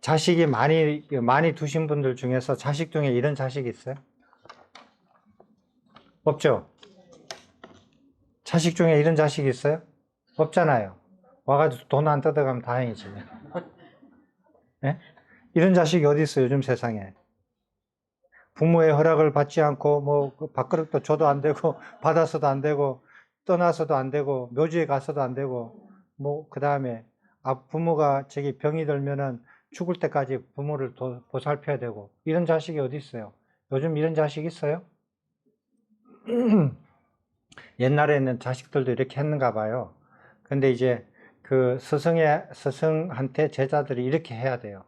자식이 많이 두신 분들 중에서 자식 중에 이런 자식이 있어요? 없죠? 자식 중에 이런 자식이 있어요? 없잖아요. 와가지고 돈 안 뜯어가면 다행이지. 예? 이런 자식이 어디 있어요, 요즘 세상에? 부모의 허락을 받지 않고, 뭐, 밥그릇도 줘도 안 되고, 받아서도 안 되고, 떠나서도 안 되고, 묘지에 가서도 안 되고, 뭐, 그 다음에, 부모가 병이 들면은 죽을 때까지 부모를 보살펴야 되고, 이런 자식이 어디 있어요? 요즘 이런 자식 있어요? 옛날에는 자식들도 이렇게 했는가 봐요. 근데 이제 그 스승한테 제자들이 이렇게 해야 돼요.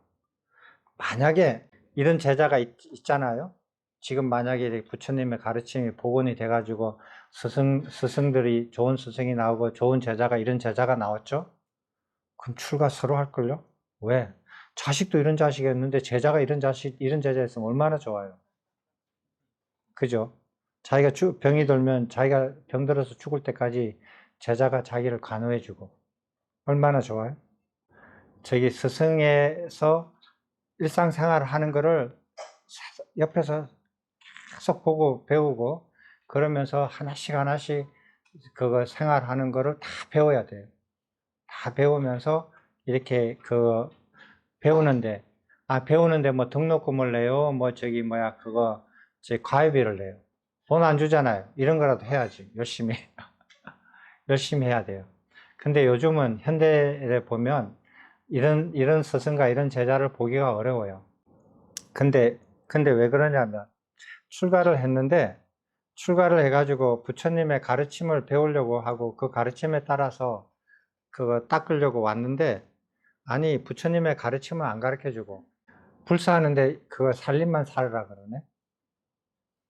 만약에 이런 제자가 있잖아요. 지금 만약에 부처님의 가르침이 복원이 돼가지고 스승들이 좋은 스승이 나오고 좋은 제자가 이런 제자가 나왔죠? 그럼 출가 서로 할걸요? 왜? 자식도 이런 자식이었는데 제자가 이런 제자였으면 얼마나 좋아요. 그죠? 자기가 병이 들면 자기가 병들어서 죽을 때까지 제자가 자기를 간호해주고 얼마나 좋아요? 스승에서 일상생활을 하는 거를 옆에서 계속 보고 배우고 그러면서 하나씩 그거 생활하는 거를 다 배워야 돼요. 다 배우면서 이렇게 배우는데 뭐 등록금을 내요. 뭐 그거 과외비를 내요. 돈 안 주잖아요. 이런 거라도 해야지. 열심히 열심히 해야 돼요. 근데 요즘은 현대에 보면 이런 스승과 이런 제자를 보기가 어려워요. 근데 왜 그러냐면 출가를 해가지고 부처님의 가르침을 배우려고 하고 그 가르침에 따라서 그거 닦으려고 왔는데 아니 부처님의 가르침은 안 가르쳐주고 불사하는데 그거 살림만 살으라 그러네.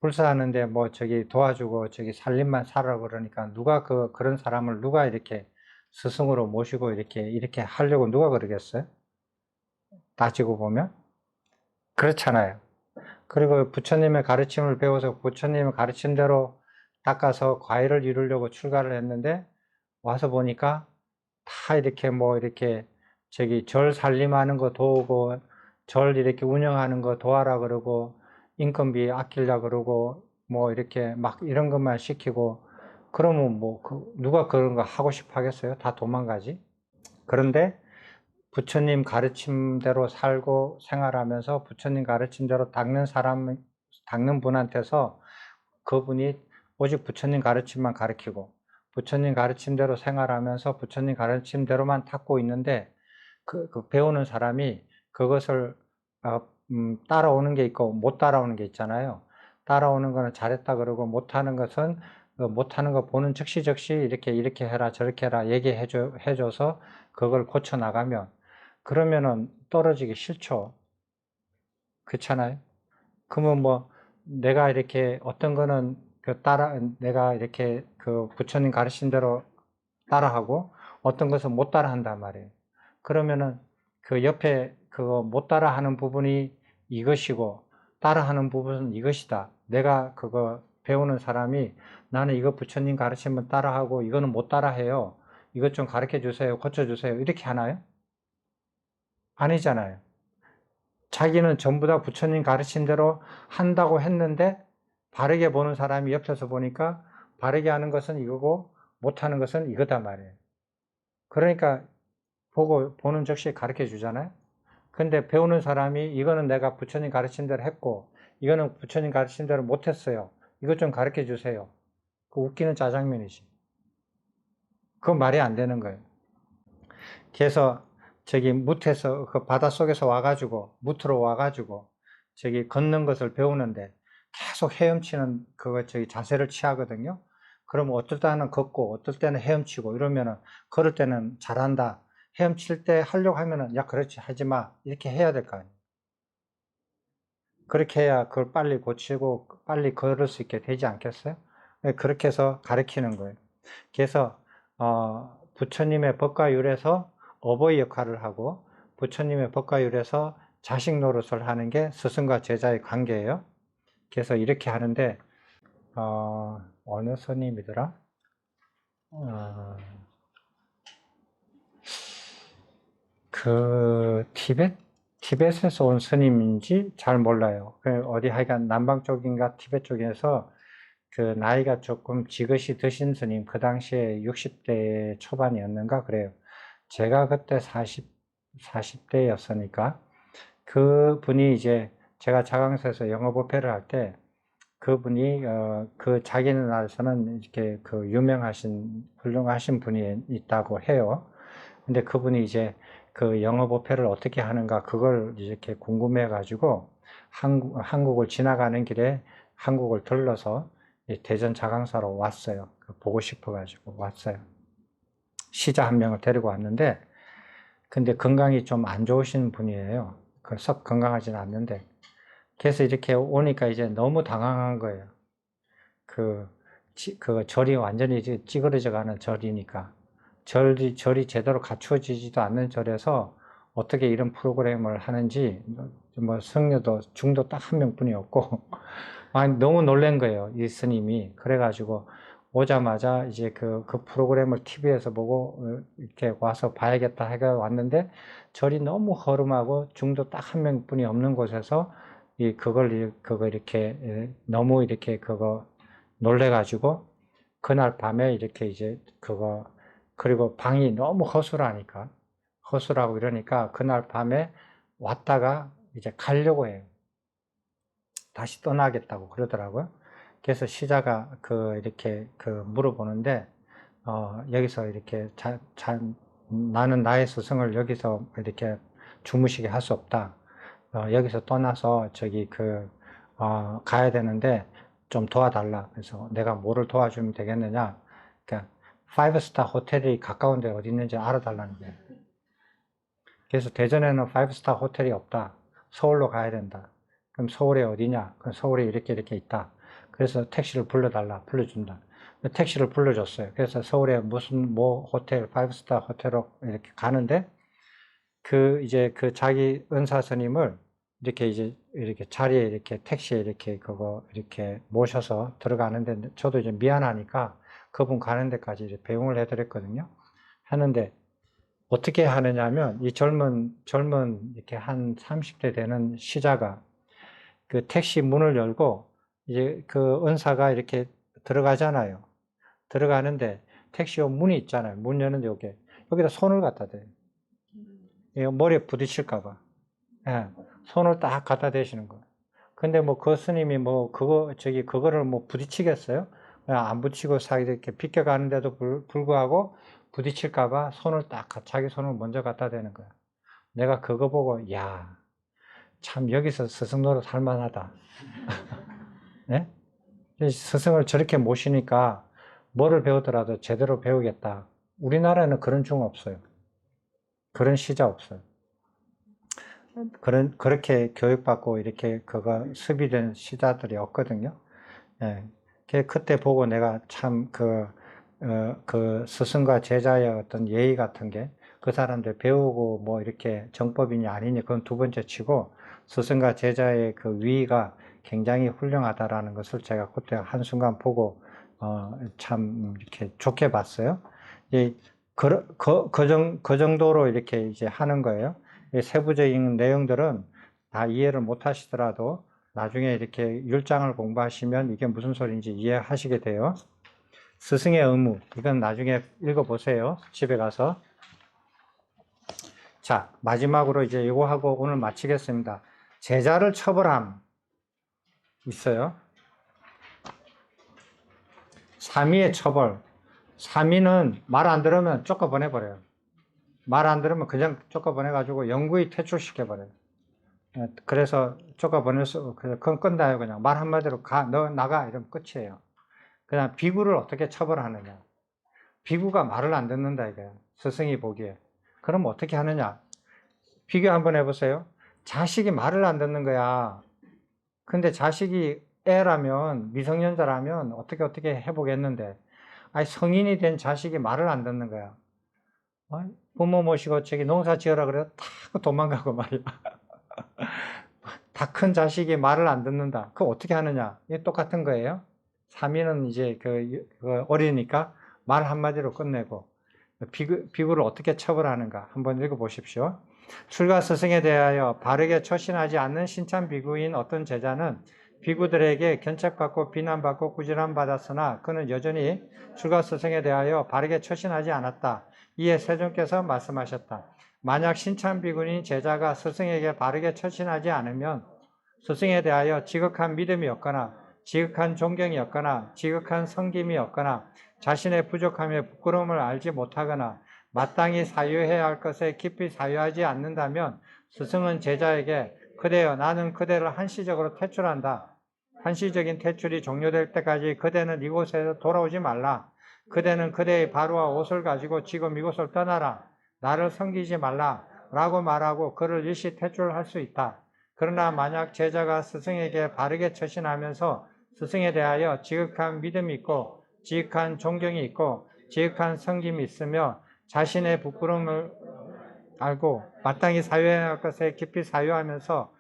불사하는데 뭐 도와주고 살림만 살으라 그러니까 누가 그런 사람을 누가 이렇게 스승으로 모시고 이렇게 하려고 누가 그러겠어요? 따지고 보면 그렇잖아요. 그리고 부처님의 가르침을 배워서 부처님의 가르침대로 닦아서 과외를 이루려고 출가를 했는데 와서 보니까 다 절 살림하는 거 도우고 절 이렇게 운영하는 거 도와라 그러고 인건비 아끼려 그러고 뭐 이렇게 막 이런 것만 시키고 그러면 뭐 누가 그런 거 하고 싶어 하겠어요? 다 도망가지. 그런데 부처님 가르침대로 살고 생활하면서 부처님 가르침대로 닦는 분한테서 그분이 오직 부처님 가르침만 가르치고 부처님 가르침대로 생활하면서 부처님 가르침대로만 닦고 있는데 그 배우는 사람이 그것을 따라오는 게 있고 못 따라오는 게 있잖아요. 따라오는 거는 잘했다 그러고 못하는 것은 못하는 거 보는 즉시 이렇게 해라 저렇게 해라 해줘서 그걸 고쳐 나가면 그러면은 떨어지기 싫죠. 그렇잖아요. 그러면 뭐 내가 이렇게 어떤 거는 내가 이렇게 그 부처님 가르친 대로 따라하고 어떤 것은 못 따라한단 말이에요. 그러면은 그 옆에 그거 못 따라하는 부분이 이것이고 따라하는 부분은 이것이다. 내가 그거 배우는 사람이 나는 이거 부처님 가르치면 따라하고 이거는 못 따라해요. 이것 좀 가르쳐 주세요. 고쳐 주세요. 이렇게 하나요? 아니잖아요. 자기는 전부 다 부처님 가르친 대로 한다고 했는데 바르게 보는 사람이 옆에서 보니까 바르게 하는 것은 이거고 못하는 것은 이거다 말이에요. 그러니까 보는 즉시 가르쳐 주잖아요. 근데 배우는 사람이 이거는 내가 부처님 가르친 대로 했고 이거는 부처님 가르친 대로 못했어요. 이것 좀 가르쳐 주세요. 그 웃기는 짜장면이지. 그건 말이 안 되는 거예요. 그래서 저기 무트에서 그 바닷속에서 와가지고 무트로 와가지고 저기 걷는 것을 배우는데 계속 헤엄치는 그거 저기 자세를 취하거든요. 그러면 어떨 때는 걷고 어떨 때는 헤엄치고 이러면은 걸을 때는 잘한다. 헤엄칠 때 하려고 하면은 야 그렇지 하지 마 이렇게 해야 될 거 아니에요. 그렇게 해야 그걸 빨리 고치고 빨리 걸을 수 있게 되지 않겠어요? 네, 그렇게 해서 가르치는 거예요. 그래서 부처님의 법과율에서 어버이 역할을 하고 부처님의 법과율에서 자식 노릇을 하는 게 스승과 제자의 관계예요. 그래서 이렇게 하는데 어느 스님이더라? 그 티벳에서 온 스님인지 잘 몰라요. 어디 하여간 남방 쪽인가 티벳 쪽에서 그 나이가 조금 지긋이 드신 스님, 그 당시에 60대 초반이었는가 그래요. 제가 그때 40대였으니까 그분이 이제 제가 자강사에서 영어법회를 할 때 그분이 그 자기 나라에서는 이렇게 그 유명하신 훌륭하신 분이 있다고 해요. 근데 그분이 이제 그 영어법회를 어떻게 하는가 그걸 이렇게 궁금해 가지고 한국을 지나가는 길에 한국을 들러서 대전 자강사로 왔어요. 보고 싶어 가지고 왔어요. 시자 한 명을 데리고 왔는데 근데 건강이 좀 안 좋으신 분이에요. 썩 건강하진 않는데. 그래서 이렇게 오니까 이제 너무 당황한 거예요. 그 절이 완전히 찌그러져 가는 절이니까. 절이 제대로 갖추어지지도 않는 절에서 어떻게 이런 프로그램을 하는지, 뭐 성녀도 중도 딱 한 명뿐이었고, 너무 놀란 거예요, 이 스님이. 그래가지고 오자마자 이제 그 프로그램을 TV에서 보고 이렇게 와서 봐야겠다 해가 왔는데 절이 너무 허름하고 중도 딱 한 명뿐이 없는 곳에서 그거 이렇게 너무 이렇게 그거 놀래가지고 그날 밤에 이렇게 이제 그리고 방이 너무 허술하고 이러니까 그날 밤에 왔다가 이제 가려고 해요. 다시 떠나겠다고 그러더라고요. 그래서 시자가 이렇게 물어보는데, 여기서 이렇게 나는 나의 스승을 여기서 이렇게 주무시게 할 수 없다. 여기서 떠나서 가야 되는데 좀 도와달라. 그래서 내가 뭐를 도와주면 되겠느냐. 그러니까 5스타 호텔이 가까운 데 어디 있는지 알아달라는 거예요. 그래서 대전에는 5스타 호텔이 없다. 서울로 가야 된다. 그럼 서울에 어디냐? 그럼 서울에 이렇게 있다. 그래서 택시를 불러준다. 택시를 불러줬어요. 그래서 서울에 무슨 호텔, 5스타 호텔로 이렇게 가는데, 이제 자기 은사 스님을 이렇게 자리에 택시에 이렇게 모셔서 들어가는데, 저도 이제 미안하니까 그분 가는 데까지 이제 배웅을 해드렸거든요. 하는데, 어떻게 하느냐면, 이 젊은, 이렇게 한 30대 되는 시자가 그 택시 문을 열고, 이제 그 은사가 이렇게 들어가잖아요. 들어가는데 택시 문이 있잖아요. 문 여는데 여기다 손을 갖다 대요. 이거 머리에 부딪힐까 봐. 예, 손을 딱 갖다 대시는 거예요. 근데 뭐 그 스님이 뭐 그거를 뭐 부딪히겠어요? 그냥 안 붙이고 이렇게 비껴가는데도 불구하고 부딪힐까 봐 손을 딱 자기 손을 먼저 갖다 대는 거야. 내가 그거 보고 야, 참 여기서 스승 노릇 할 만하다. 네? 스승을 저렇게 모시니까 뭐를 배우더라도 제대로 배우겠다. 우리나라에는 그런 중 없어요. 그런 시자 없어요. 그렇게 교육받고 이렇게 습의된 시자들이 없거든요. 예. 그때 보고 내가 참 그 스승과 제자의 어떤 예의 같은 게 그 사람들 배우고 뭐 이렇게 정법이니 아니니 그건 두 번째 치고 스승과 제자의 그 위가 굉장히 훌륭하다라는 것을 제가 그때 한순간 보고 참 이렇게 좋게 봤어요. 그 정도로 이렇게 이제 하는 거예요. 세부적인 내용들은 다 이해를 못 하시더라도 나중에 이렇게 율장을 공부하시면 이게 무슨 소리인지 이해하시게 돼요. 스승의 의무, 이건 나중에 읽어보세요. 집에 가서. 자, 마지막으로 이제 이거 하고 오늘 마치겠습니다. 제자를 처벌함 있어요. 삼위의 처벌. 삼위는 말 안 들으면 쫓아보내버려요. 말 안 들으면 그냥 쫓아보내가지고 영구히 퇴출시켜버려요. 그래서 그건 끝나요. 그냥 말 한마디로 너 나가 이러면 끝이에요. 그냥 비구를 어떻게 처벌하느냐. 비구가 말을 안 듣는다 이거예요. 스승이 보기에. 그럼 어떻게 하느냐. 비교 한번 해보세요. 자식이 말을 안 듣는 거야. 근데 자식이 애라면 미성년자라면 어떻게 해보겠는데 아니 성인이 된 자식이 말을 안 듣는 거야. 부모 모시고 저기 농사 지어라 그래도 다 도망가고 말이야. 다 큰 자식이 말을 안 듣는다. 그거 어떻게 하느냐? 이게 똑같은 거예요. 삼위는 이제 어리니까 말 한마디로 끝내고 비구를 어떻게 처벌하는가 한번 읽어보십시오. 출가 스승에 대하여 바르게 처신하지 않는 신참 비구인 어떤 제자는 비구들에게 견책받고 비난받고 꾸지람 받았으나 그는 여전히 출가 스승에 대하여 바르게 처신하지 않았다. 이에 세존께서 말씀하셨다. 만약 신참 비구인 제자가 스승에게 바르게 처신하지 않으면 스승에 대하여 지극한 믿음이 없거나 지극한 존경이 없거나 지극한 성김이 없거나 자신의 부족함에 부끄러움을 알지 못하거나 마땅히 사유해야 할 것에 깊이 사유하지 않는다면 스승은 제자에게 그대여 나는 그대를 한시적으로 퇴출한다. 한시적인 퇴출이 종료될 때까지 그대는 이곳에서 돌아오지 말라. 그대는 그대의 바루와 옷을 가지고 지금 이곳을 떠나라. 나를 섬기지 말라. 라고 말하고 그를 일시 퇴출할 수 있다. 그러나 만약 제자가 스승에게 바르게 처신하면서 스승에 대하여 지극한 믿음이 있고 지극한 존경이 있고 지극한 성김이 있으며 자신의 부끄러움을 알고 마땅히 사유해야 할 것에 깊이 사유하면서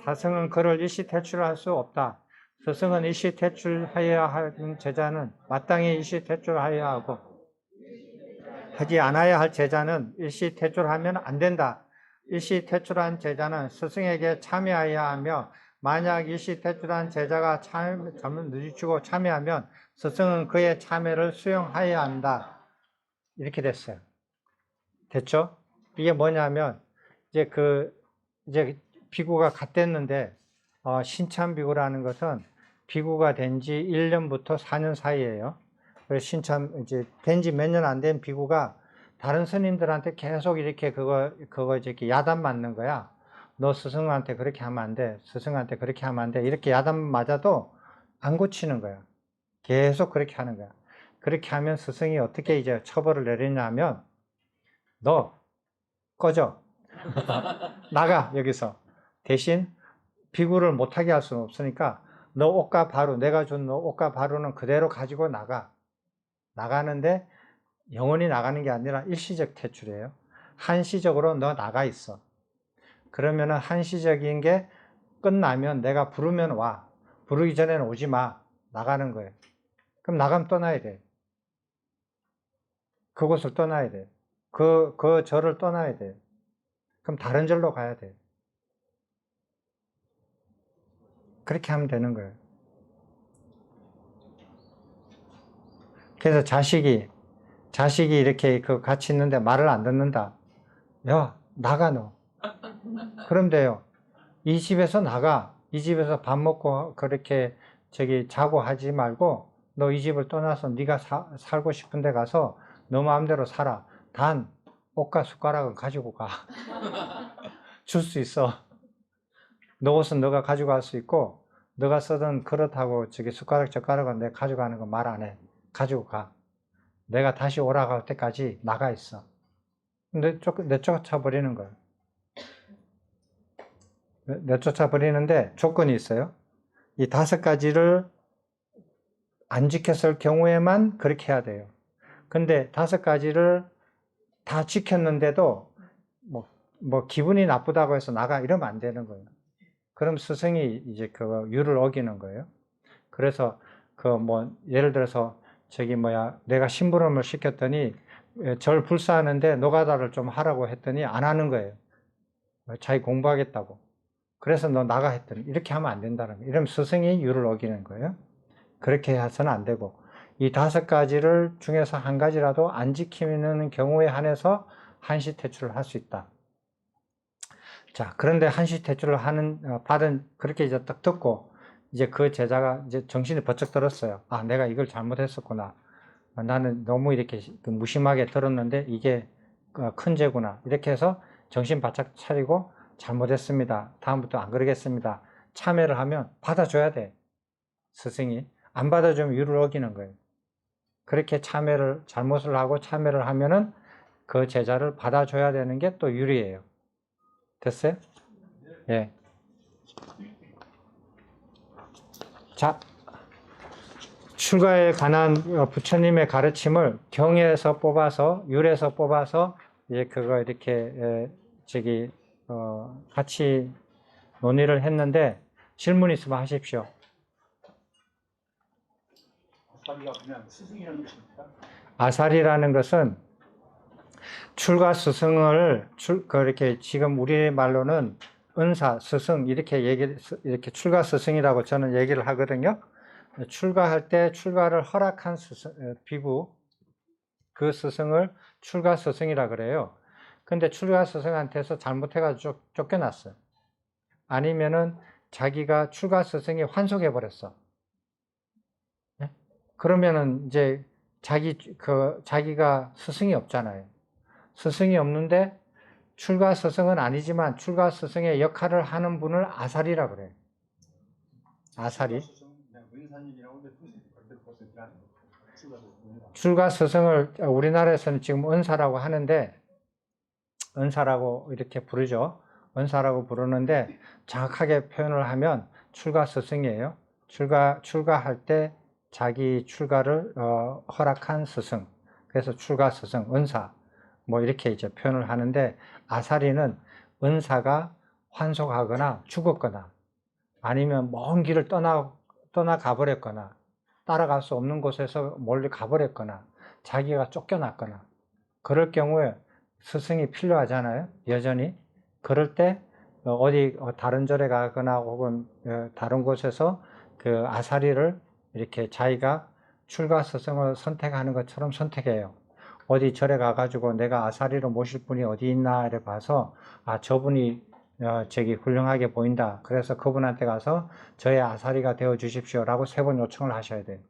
스승은 그를 일시 퇴출할 수 없다. 스승은 일시 퇴출하여야 하는 제자는 마땅히 일시 퇴출하여야 하고 하지 않아야 할 제자는 일시 퇴출하면 안 된다. 일시 퇴출한 제자는 스승에게 참여해야 하며 만약 일시 퇴출한 제자가 잠을 늦추고 참여하면 스승은 그의 참여를 수용하여야 한다. 이렇게 됐어요. 됐죠? 이게 뭐냐면 이제 비구가 갓됐는데 신참 비구라는 것은 비구가 된 지 1년부터 4년 사이예요. 그래서 신참 이제 된 지 몇 년 안 된 비구가 다른 스님들한테 계속 이렇게 그거 이렇게 야단 맞는 거야. 너 스승한테 그렇게 하면 안 돼. 스승한테 그렇게 하면 안 돼. 이렇게 야단 맞아도 안 고치는 거야. 계속 그렇게 하는 거야. 그렇게 하면 스승이 어떻게 이제 처벌을 내리냐면 너 꺼져. 나가 여기서. 대신 비구를 못하게 할 수는 없으니까 너 옷과 바루, 내가 준 너 옷과 바루는 그대로 가지고 나가. 나가는데 영원히 나가는 게 아니라 일시적 퇴출이에요. 한시적으로 너 나가 있어. 그러면은 한시적인 게 끝나면 내가 부르면 와. 부르기 전에는 오지 마. 나가는 거예요. 그럼 나가면 떠나야 돼. 그곳을 떠나야 돼. 그 절을 떠나야 돼. 그럼 다른 절로 가야 돼. 그렇게 하면 되는 거예요. 그래서 자식이 이렇게 그 같이 있는데 말을 안 듣는다. 야, 나가 너. 그럼 돼요. 이 집에서 나가. 이 집에서 밥 먹고 그렇게 저기 자고 하지 말고 너 이 집을 떠나서 네가 살고 싶은 데 가서 너 마음대로 살아. 단 옷과 숟가락은 가지고 가. 줄 수 있어. 너 옷은 너가 가져갈 수 있고 너가 쓰던 그릇하고 저기 숟가락 젓가락은 내가 가져가는 거 말 안 해. 가지고 가. 내가 다시 오라고 할 때까지 나가 있어. 내쫓아 버리는 거예요. 내쫓아 버리는데 조건이 있어요. 이 5가지를 안 지켰을 경우에만 그렇게 해야 돼요. 근데 5가지를 다 지켰는데도 뭐 기분이 나쁘다고 해서 나가 이러면 안 되는 거예요. 그럼 스승이 이제 그 율을 어기는 거예요. 그래서 그 뭐 예를 들어서 저기 뭐야 내가 심부름을 시켰더니 절 불사하는데 노가다를 좀 하라고 했더니 안 하는 거예요. 자기 공부하겠다고. 그래서 너 나가 했더니 이렇게 하면 안 된다는 거예요. 이러면 스승이 율을 어기는 거예요. 그렇게 해서는 안 되고 이 5가지를 중에서 한 가지라도 안 지키는 경우에 한해서 한시 퇴출을 할 수 있다. 자, 그런데 한시 퇴출을 받은 그렇게 이제 딱 듣고 이제 그 제자가 이제 정신이 번쩍 들었어요. 아, 내가 이걸 잘못했었구나. 나는 너무 이렇게 무심하게 들었는데 이게 큰 죄구나. 이렇게 해서 정신 바짝 차리고 잘못했습니다. 다음부터 안 그러겠습니다. 참회를 하면 받아줘야 돼. 스승이. 안 받아주면 율을 어기는 거예요. 그렇게 잘못을 하고 참회를 하면은 그 제자를 받아줘야 되는 게 또 율이에요. 됐어요? 예. 자, 출가에 관한 부처님의 가르침을 경에서 뽑아서, 율에서 뽑아서, 이제 그거 이렇게, 같이 논의를 했는데, 질문 있으면 하십시오. 아사리가 그냥 스승이라는 뜻입니까? 아사리라는 것은 출가 스승을, 이렇게 지금 우리 말로는 은사, 스승, 이렇게 출가 스승이라고 저는 얘기를 하거든요. 출가할 때 출가를 허락한 비구, 그 스승을 출가 스승이라 그래요. 근데 출가 스승한테서 잘못해가지고 쫓겨났어요. 아니면은 자기가 출가 스승이 환속해버렸어. 네? 그러면은 이제 자기가 스승이 없잖아요. 스승이 없는데 출가 스승은 아니지만 출가 스승의 역할을 하는 분을 아사리라 그래요. 아사리. 출가 스승을 우리나라에서는 지금 은사라고 하는데, 은사라고 이렇게 부르죠. 은사라고 부르는데 정확하게 표현을 하면 출가 스승이에요. 출가할 때 자기 출가를 허락한 스승. 그래서 출가 스승, 은사. 뭐 이렇게 이제 표현을 하는데, 아사리는 은사가 환속하거나 죽었거나 아니면 먼 길을 떠나가 버렸거나 따라갈 수 없는 곳에서 멀리 가버렸거나 자기가 쫓겨났거나 그럴 경우에 스승이 필요하잖아요. 여전히. 그럴 때 어디 다른 절에 가거나 혹은 다른 곳에서 그 아사리를 이렇게 자기가 출가 스승을 선택하는 것처럼 선택해요. 어디 절에 가가지고 내가 아사리로 모실 분이 어디 있나 이래 봐서 아 저분이 훌륭하게 보인다. 그래서 그분한테 가서 저의 아사리가 되어 주십시오 라고 3번 요청을 하셔야 돼요.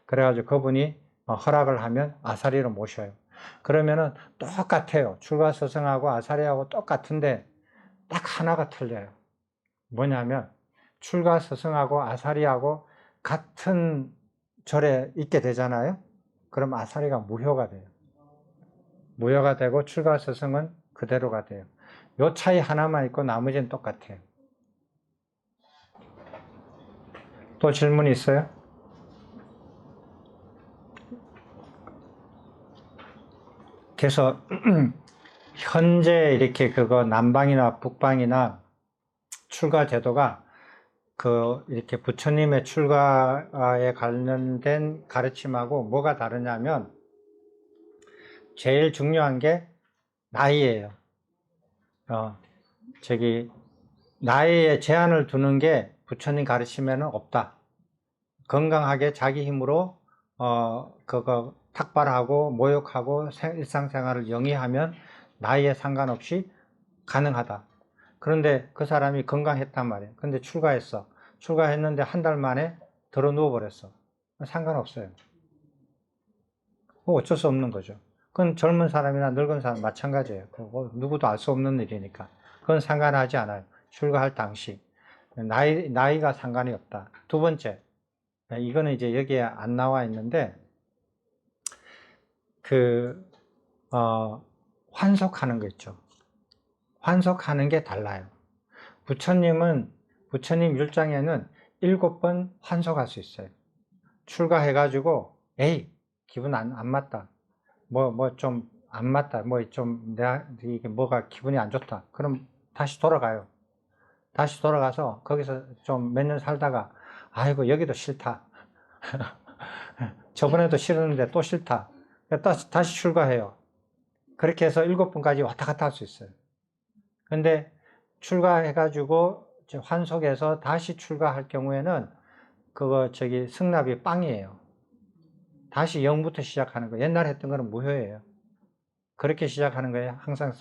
그래가지고 그분이 허락을 하면 아사리로 모셔요. 그러면은 똑같아요. 출가 스승하고 아사리하고 똑같은데 딱 하나가 틀려요. 뭐냐면 출가 스승하고 아사리하고 같은 절에 있게 되잖아요. 그럼 아사리가 무효가 돼요. 무효가 되고 출가 스승은 그대로가 돼요. 요 차이 하나만 있고 나머지는 똑같아요. 또 질문이 있어요? 그래서 현재 이렇게 남방이나 북방이나 출가 제도가 이렇게 부처님의 출가에 관련된 가르침하고 뭐가 다르냐면 제일 중요한 게 나이예요. 나이에 제한을 두는 게 부처님 가르침에는 없다. 건강하게 자기 힘으로 그거 탁발하고 모욕하고 일상생활을 영위하면 나이에 상관없이 가능하다. 그런데 그 사람이 건강했단 말이에요. 근데 출가했어. 출가했는데 한 달 만에 들어 누워버렸어. 상관없어요. 어쩔 수 없는 거죠. 그건 젊은 사람이나 늙은 사람 마찬가지예요. 누구도 알 수 없는 일이니까. 그건 상관하지 않아요. 출가할 당시. 나이가 상관이 없다. 두 번째, 이거는 이제 여기에 안 나와 있는데, 환속하는 거 있죠. 환속하는 게 달라요. 부처님 율장에는 7번 환속할 수 있어요. 출가해가지고, 에이, 기분 안 맞다. 좀 안 맞다. 이게 뭐가 기분이 안 좋다. 그럼 다시 돌아가요. 다시 돌아가서 거기서 좀 몇 년 살다가, 아이고, 여기도 싫다. 저번에도 싫었는데 또 싫다. 다시 출가해요. 그렇게 해서 7번까지 왔다 갔다 할 수 있어요. 근데 출가해가지고 환속해서 다시 출가할 경우에는 승납이 빵이에요. 다시 0부터 시작하는 거예요. 옛날에 했던 거는 무효예요. 그렇게 시작하는 거예요. 항상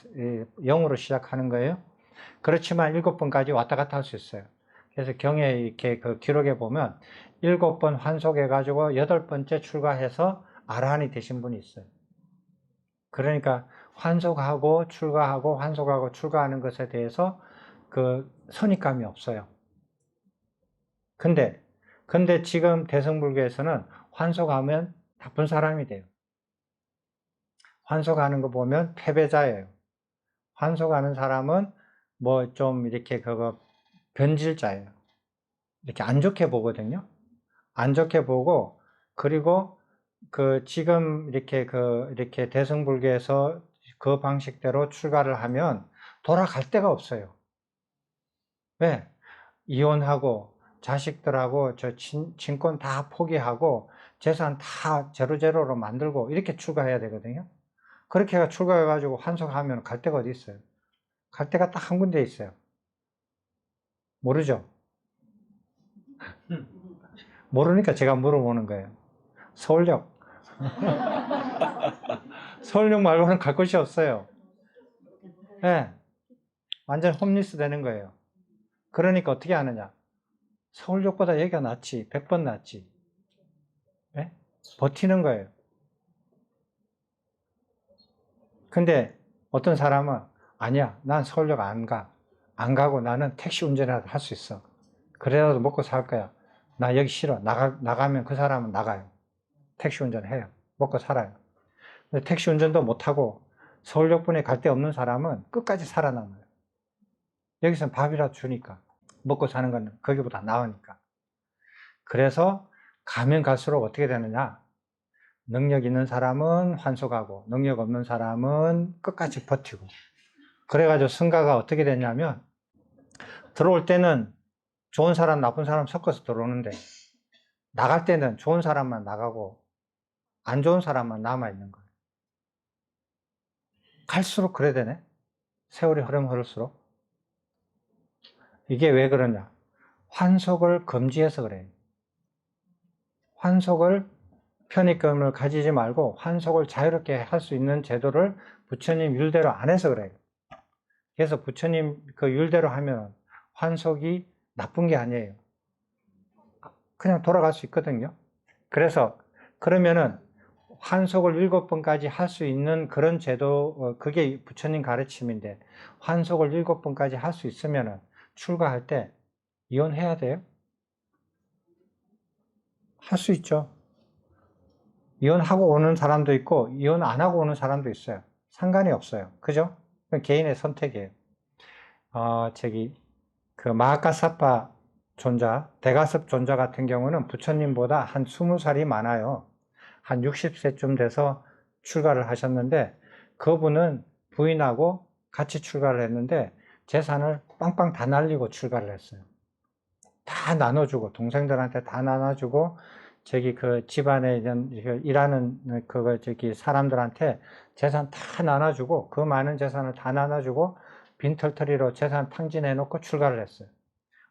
0으로 시작하는 거예요. 그렇지만 7번까지 왔다 갔다 할 수 있어요. 그래서 경에 이렇게 그 기록에 보면 7번 환속해가지고 8번째 출가해서 아라한이 되신 분이 있어요. 그러니까 환속하고 출가하고 환속하고 출가하는 것에 대해서 그 선입감이 없어요. 근데 지금 대승불교에서는 환속하면 나쁜 사람이 돼요. 환속하는 거 보면 패배자예요. 환속하는 사람은 좀 이렇게 변질자예요. 이렇게 안 좋게 보거든요. 안 좋게 보고, 그리고 지금 이렇게 대승불교에서 그 방식대로 출가를 하면 돌아갈 데가 없어요. 왜? 이혼하고 자식들하고 친권 다 포기하고 재산 다 제로제로로 만들고 이렇게 출가해야 되거든요. 그렇게 출가해가지고 환속하면 갈 데가 어디 있어요? 갈 데가 딱 한 군데 있어요. 모르죠? 모르니까 제가 물어보는 거예요. 서울역. 서울역 말고는 갈 곳이 없어요. 네. 완전 홈리스 되는 거예요. 그러니까 어떻게 하느냐? 서울역보다 여기가 낫지. 100번 낫지. 네? 버티는 거예요. 근데 어떤 사람은 아니야. 난 서울역 안 가. 안 가고 나는 택시 운전이라도 할 수 있어. 그래라도 먹고 살 거야. 나 여기 싫어. 나가면 그 사람은 나가요. 택시 운전해요. 먹고 살아요. 근데 택시 운전도 못하고 서울역분에 갈 데 없는 사람은 끝까지 살아남아요. 여기서는 밥이라도 주니까. 먹고 사는 건 거기보다 나으니까. 그래서 가면 갈수록 어떻게 되느냐? 능력 있는 사람은 환속하고 능력 없는 사람은 끝까지 버티고. 그래가지고 승가가 어떻게 되냐면 들어올 때는 좋은 사람 나쁜 사람 섞어서 들어오는데 나갈 때는 좋은 사람만 나가고 안 좋은 사람만 남아있는 거예요. 갈수록 그래 되네. 세월이 흐를수록. 이게 왜 그러냐? 환속을 금지해서 그래요. 환속을 편익감을 가지지 말고 환속을 자유롭게 할 수 있는 제도를 부처님 율대로 안 해서 그래요. 그래서 부처님 그 율대로 하면 환속이 나쁜 게 아니에요. 그냥 돌아갈 수 있거든요. 그래서 그러면은 환속을 7번까지 할 수 있는 그런 제도, 그게 부처님 가르침인데 환속을 7번까지 할 수 있으면은 출가할 때 이혼해야 돼요? 할 수 있죠. 이혼하고 오는 사람도 있고 이혼 안 하고 오는 사람도 있어요. 상관이 없어요. 그죠? 그건 개인의 선택이에요. 그 마하카사파 존자, 대가섭 존자 같은 경우는 부처님보다 한 20살이 많아요. 한 60세쯤 돼서 출가를 하셨는데 그분은 부인하고 같이 출가를 했는데 재산을 빵빵 다 날리고 출가를 했어요. 다 나눠주고 동생들한테 다 나눠주고 그 집안에 일하는 사람들한테 재산 다 나눠주고 그 많은 재산을 다 나눠주고 빈털터리로 재산 탕진해 놓고 출가를 했어요.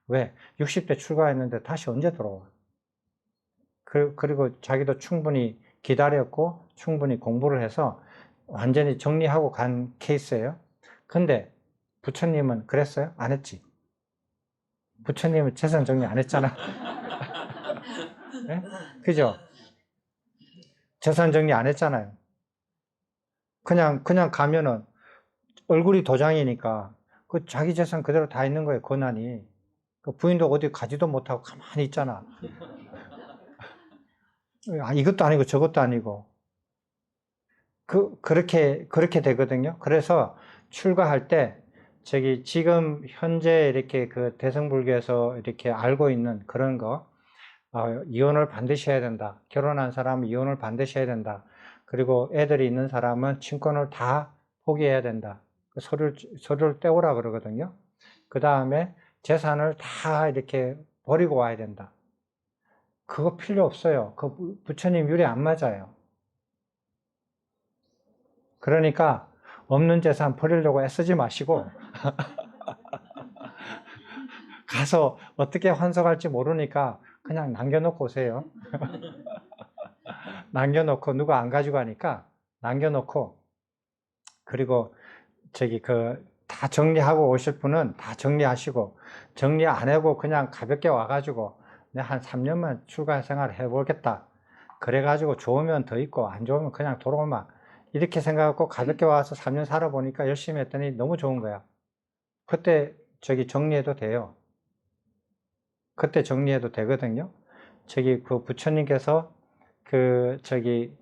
왜? 60대 출가했는데 다시 언제 돌아와? 그리고 자기도 충분히 기다렸고 충분히 공부를 해서 완전히 정리하고 간 케이스예요. 근데 부처님은 그랬어요? 안 했지. 부처님은 재산 정리 안 했잖아. 네? 그죠? 재산 정리 안 했잖아요. 그냥 가면은 얼굴이 도장이니까 그 자기 재산 그대로 다 있는 거예요, 권한이. 그 부인도 어디 가지도 못하고 가만히 있잖아. 이것도 아니고 저것도 아니고. 그렇게 되거든요. 그래서 출가할 때, 지금 현재 이렇게 그 대승불교에서 이렇게 알고 있는 그런 거, 이혼을 반드시 해야 된다. 결혼한 사람은 이혼을 반드시 해야 된다. 그리고 애들이 있는 사람은 친권을 다 포기해야 된다. 서류를 떼오라 그러거든요. 그 다음에 재산을 다 이렇게 버리고 와야 된다. 그거 필요 없어요. 그 부처님 율에 안 맞아요. 그러니까 없는 재산 버리려고 애쓰지 마시고 가서 어떻게 환석할지 모르니까 그냥 남겨놓고 오세요. 남겨놓고 누가 안 가져가니까 남겨놓고, 그리고 다 정리하고 오실 분은 다 정리하시고, 정리 안 하고 그냥 가볍게 와가지고 내가 한 3년만 출가 생활 해보겠다. 그래가지고 좋으면 더 있고 안 좋으면 그냥 돌아오면, 이렇게 생각하고 가볍게 와서 3년 살아보니까 열심히 했더니 너무 좋은 거야. 그때 정리해도 돼요. 그때 정리해도 되거든요. 그 부처님께서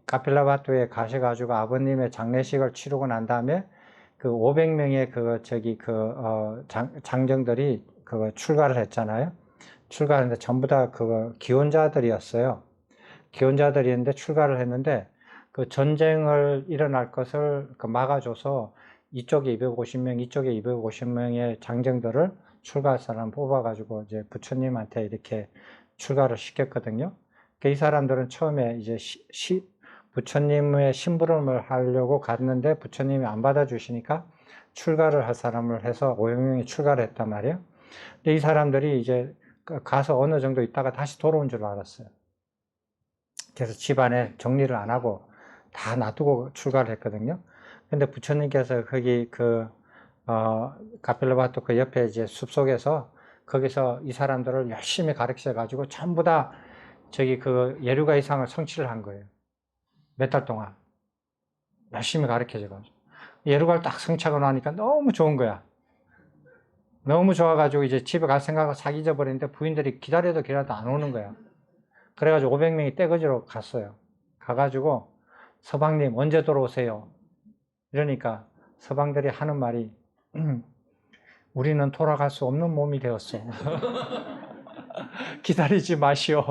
카필라바투에 가셔가지고 아버님의 장례식을 치르고 난 다음에 그 500명의 장정들이 출가를 했잖아요. 출가했는데 전부 다 기혼자들이었어요. 기혼자들이었는데 출가를 했는데 그 전쟁을 일어날 것을 막아줘서 이쪽에 250명, 이쪽에 250명의 장정들을 출가할 사람 뽑아가지고 이제 부처님한테 이렇게 출가를 시켰거든요. 이 사람들은 처음에 이제 부처님의 심부름을 하려고 갔는데 부처님이 안 받아주시니까 출가를 할 사람을 해서 500명이 출가를 했단 말이에요. 근데 이 사람들이 이제 가서 어느 정도 있다가 다시 돌아온 줄 알았어요. 그래서 집안에 정리를 안 하고 다 놔두고 출가를 했거든요. 근데 부처님께서 거기 카필라바투 그 옆에 이제 숲속에서 거기서 이 사람들을 열심히 가르쳐 가지고 전부 다 예류가 이상을 성취를 한 거예요. 몇 달 동안 열심히 가르쳐 가지고 예류가를 딱 성취하고 나니까 너무 좋은 거야. 너무 좋아가지고 이제 집에 갈 생각을 싹 잊어버리는데 부인들이 기다려도 안 오는 거야. 그래가지고 500명이 떼거지로 갔어요. 가가지고 서방님 언제 돌아오세요? 이러니까 서방들이 하는 말이 우리는 돌아갈 수 없는 몸이 되었어. 기다리지 마시오.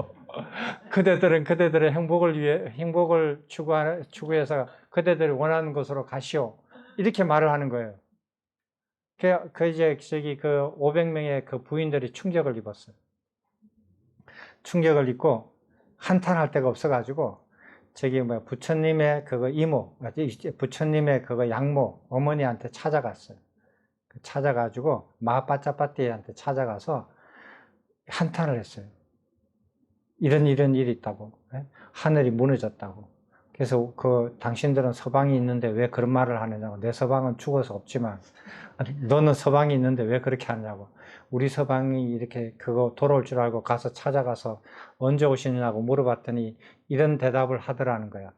그대들은 그대들의 행복을 추구해서 그대들이 원하는 곳으로 가시오. 이렇게 말을 하는 거예요. 이제 500명의 그 부인들이 충격을 입었어요. 충격을 입고 한탄할 데가 없어가지고 부처님의 이모, 부처님의 양모 어머니한테 찾아갔어요. 찾아가지고 마하빠짜빠띠한테 찾아가서 한탄을 했어요. 이런 일이 있다고. 하늘이 무너졌다고. 그래서 당신들은 서방이 있는데 왜 그런 말을 하느냐고. 내 서방은 죽어서 없지만 너는 서방이 있는데 왜 그렇게 하냐고. 우리 서방이 이렇게 돌아올 줄 알고 가서 찾아가서 언제 오시느냐고 물어봤더니 이런 대답을 하더라는 거야.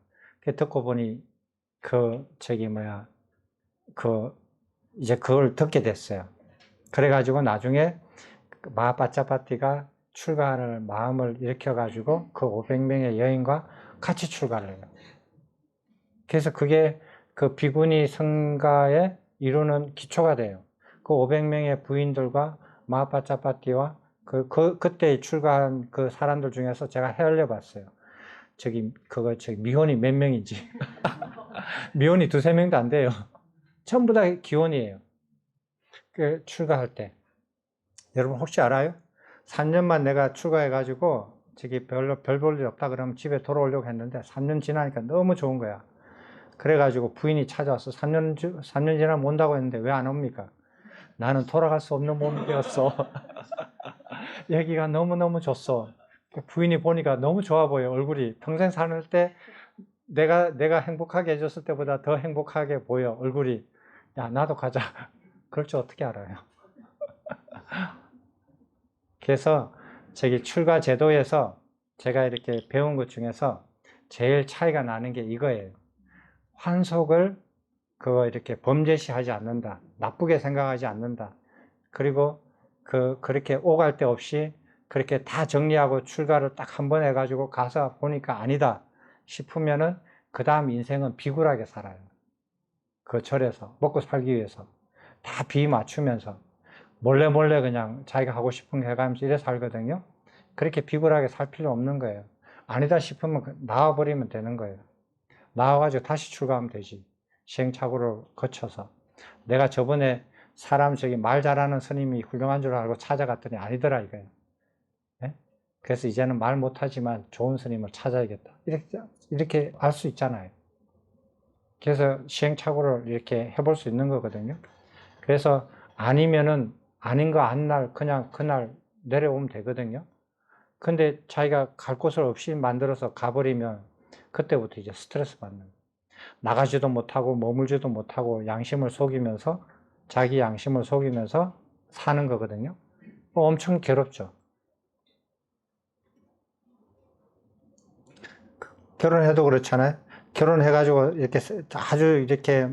듣고 보니 이제 그걸 듣게 됐어요. 그래가지고 나중에 마하빠짜빠띠가 출가할 마음을 일으켜가지고 그 500명의 여인과 같이 출가를 해요. 그래서 그게 비구니 성가에 이루는 기초가 돼요. 그 500명의 부인들과 마하빠짜빠띠와 그때 출가한 그 사람들 중에서 제가 헤아려 봤어요. 미혼이 몇 명인지. 미혼이 2-3명도 안 돼요. 전부 다 기혼이에요. 출가할 때. 여러분 혹시 알아요? 3년만 내가 출가해가지고 별로 별 볼 일 없다 그러면 집에 돌아오려고 했는데 3년 지나니까 너무 좋은 거야. 그래가지고 부인이 찾아왔어. 3년 지나면 온다고 했는데 왜 안 옵니까? 나는 돌아갈 수 없는 몸이 되었어. 여기가 너무너무 좋소. 부인이 보니까 너무 좋아 보여, 얼굴이. 평생 사는 때 내가 행복하게 해줬을 때보다 더 행복하게 보여, 얼굴이. 야, 나도 가자. 그럴 줄 어떻게 알아요? 그래서 저기 출가 제도에서 제가 이렇게 배운 것 중에서 제일 차이가 나는 게 이거예요. 환속을 그거 이렇게 범죄시하지 않는다. 나쁘게 생각하지 않는다. 그리고 그렇게 오갈 데 없이 그렇게 다 정리하고 출가를 딱 한 번 해가지고 가서 보니까 아니다 싶으면은 그 다음 인생은 비굴하게 살아요. 그 절에서 먹고 살기 위해서 다 비 맞추면서 몰래 몰래 그냥 자기가 하고 싶은 거 해가면서 이래 살거든요. 그렇게 비굴하게 살 필요 없는 거예요. 아니다 싶으면 나와버리면 되는 거예요. 나와가지고 다시 출가하면 되지. 시행착오를 거쳐서. 내가 저번에 사람 저기 말 잘하는 스님이 훌륭한 줄 알고 찾아갔더니 아니더라 이거예요. 네? 그래서 이제는 말 못하지만 좋은 스님을 찾아야겠다. 이렇게 알 수 있잖아요. 그래서 시행착오를 이렇게 해볼 수 있는 거거든요. 그래서 아니면은 아닌 거 안 날 그냥 그날 내려오면 되거든요. 근데 자기가 갈 곳을 없이 만들어서 가버리면 그때부터 이제 스트레스 받는 거예요. 나가지도 못하고 머물지도 못하고 양심을 속이면서 자기 양심을 속이면서 사는 거거든요. 엄청 괴롭죠. 결혼해도 그렇잖아요. 결혼해가지고 이렇게 아주 이렇게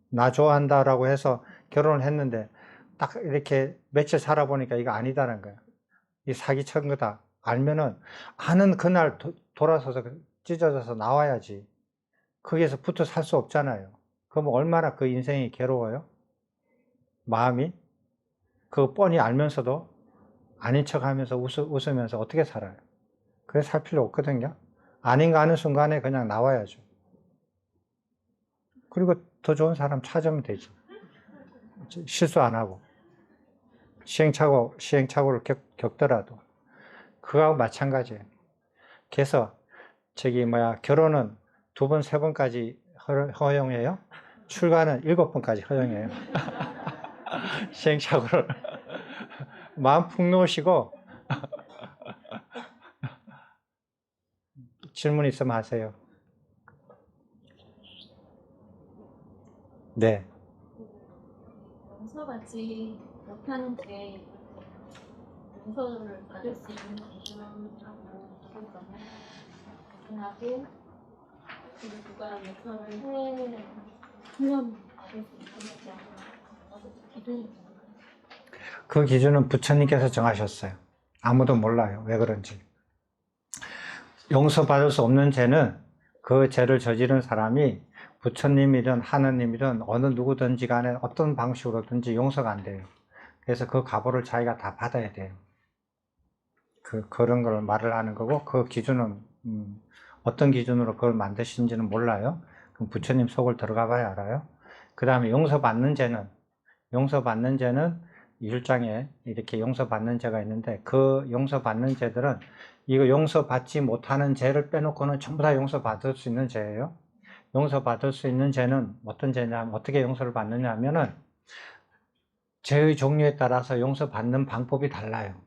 나 좋아한다라고 해서 결혼을 했는데 딱 이렇게 며칠 살아보니까 이거 아니다는 거야. 이 사기친 거다. 알면은 아는 그날 돌아서서 찢어져서 나와야지. 거기에서 붙어 살 수 없잖아요. 그럼 얼마나 그 인생이 괴로워요? 마음이? 그거 뻔히 알면서도 아닌 척 하면서 웃으면서 어떻게 살아요? 그래 살 필요 없거든요. 아닌가 하는 순간에 그냥 나와야죠. 그리고 더 좋은 사람 찾으면 되지. 실수 안 하고. 시행착오를 겪더라도. 그거하고 마찬가지예요. 그래서 결혼은 2번, 3번까지 허용해요. 출가는 7번까지 허용해요. 시행착오를 마음 푹 놓으시고 질문 있으면 하세요. 네. 용서받지 못하는데 용서를 받을 수 있는 기준하고 기준하고 그리고 누가 용서를 하면 받을 수 있는지 기준이 그 기준은 부처님께서 정하셨어요. 아무도 몰라요. 왜 그런지. 용서받을 수 없는 죄는 그 죄를 저지른 사람이 부처님이든 하느님이든 어느 누구든지 간에 어떤 방식으로든지 용서가 안 돼요. 그래서 그 값을 자기가 다 받아야 돼요. 그런 걸 말을 하는 거고, 그 기준은 어떤 기준으로 그걸 만드신지는 몰라요. 그럼 부처님 속을 들어가 봐야 알아요. 그 다음에 용서받는 죄는 1장에 이렇게 용서받는 죄가 있는데, 그 용서받는 죄들은 이거 용서받지 못하는 죄를 빼놓고는 전부 다 용서받을 수 있는 죄예요. 용서받을 수 있는 죄는 어떤 죄냐면, 어떻게 용서를 받느냐 하면은 죄의 종류에 따라서 용서받는 방법이 달라요.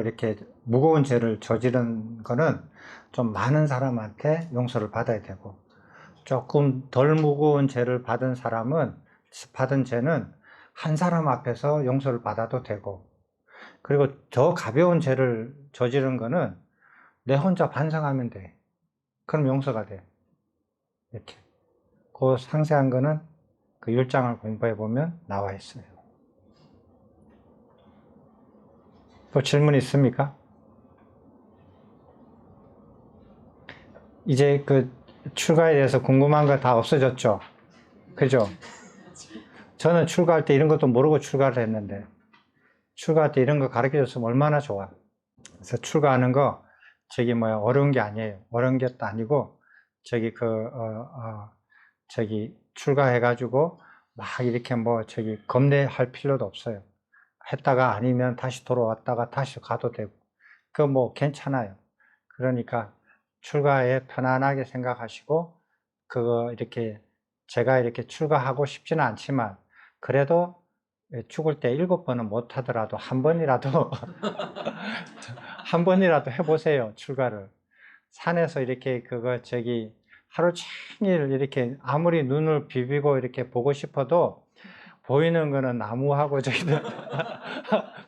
이렇게 무거운 죄를 저지른 거는 좀 많은 사람한테 용서를 받아야 되고, 조금 덜 무거운 죄를 받은 죄는 한 사람 앞에서 용서를 받아도 되고, 그리고 더 가벼운 죄를 저지른 거는 내 혼자 반성하면 돼. 그럼 용서가 돼. 이렇게. 그 상세한 거는 그 1장을 공부해 보면 나와 있어요. 또 질문 있습니까? 이제 그 출가에 대해서 궁금한 거 다 없어졌죠? 그죠? 저는 출가할 때 이런 것도 모르고 출가를 했는데, 출가할 때 이런 거 가르쳐 줬으면 얼마나 좋아. 그래서 출가하는 거 어려운 게 아니에요. 어려운 게 아니고 출가해가지고 막 이렇게 겁내할 필요도 없어요. 했다가 아니면 다시 돌아왔다가 다시 가도 되고, 그거 괜찮아요. 그러니까 출가에 편안하게 생각하시고, 제가 이렇게 출가하고 싶지는 않지만 그래도 죽을 때 7번은 못 하더라도 한 번이라도 한 번이라도 해보세요. 출가를. 산에서 이렇게 하루 종일 이렇게 아무리 눈을 비비고 이렇게 보고 싶어도 보이는 거는 나무하고 저기는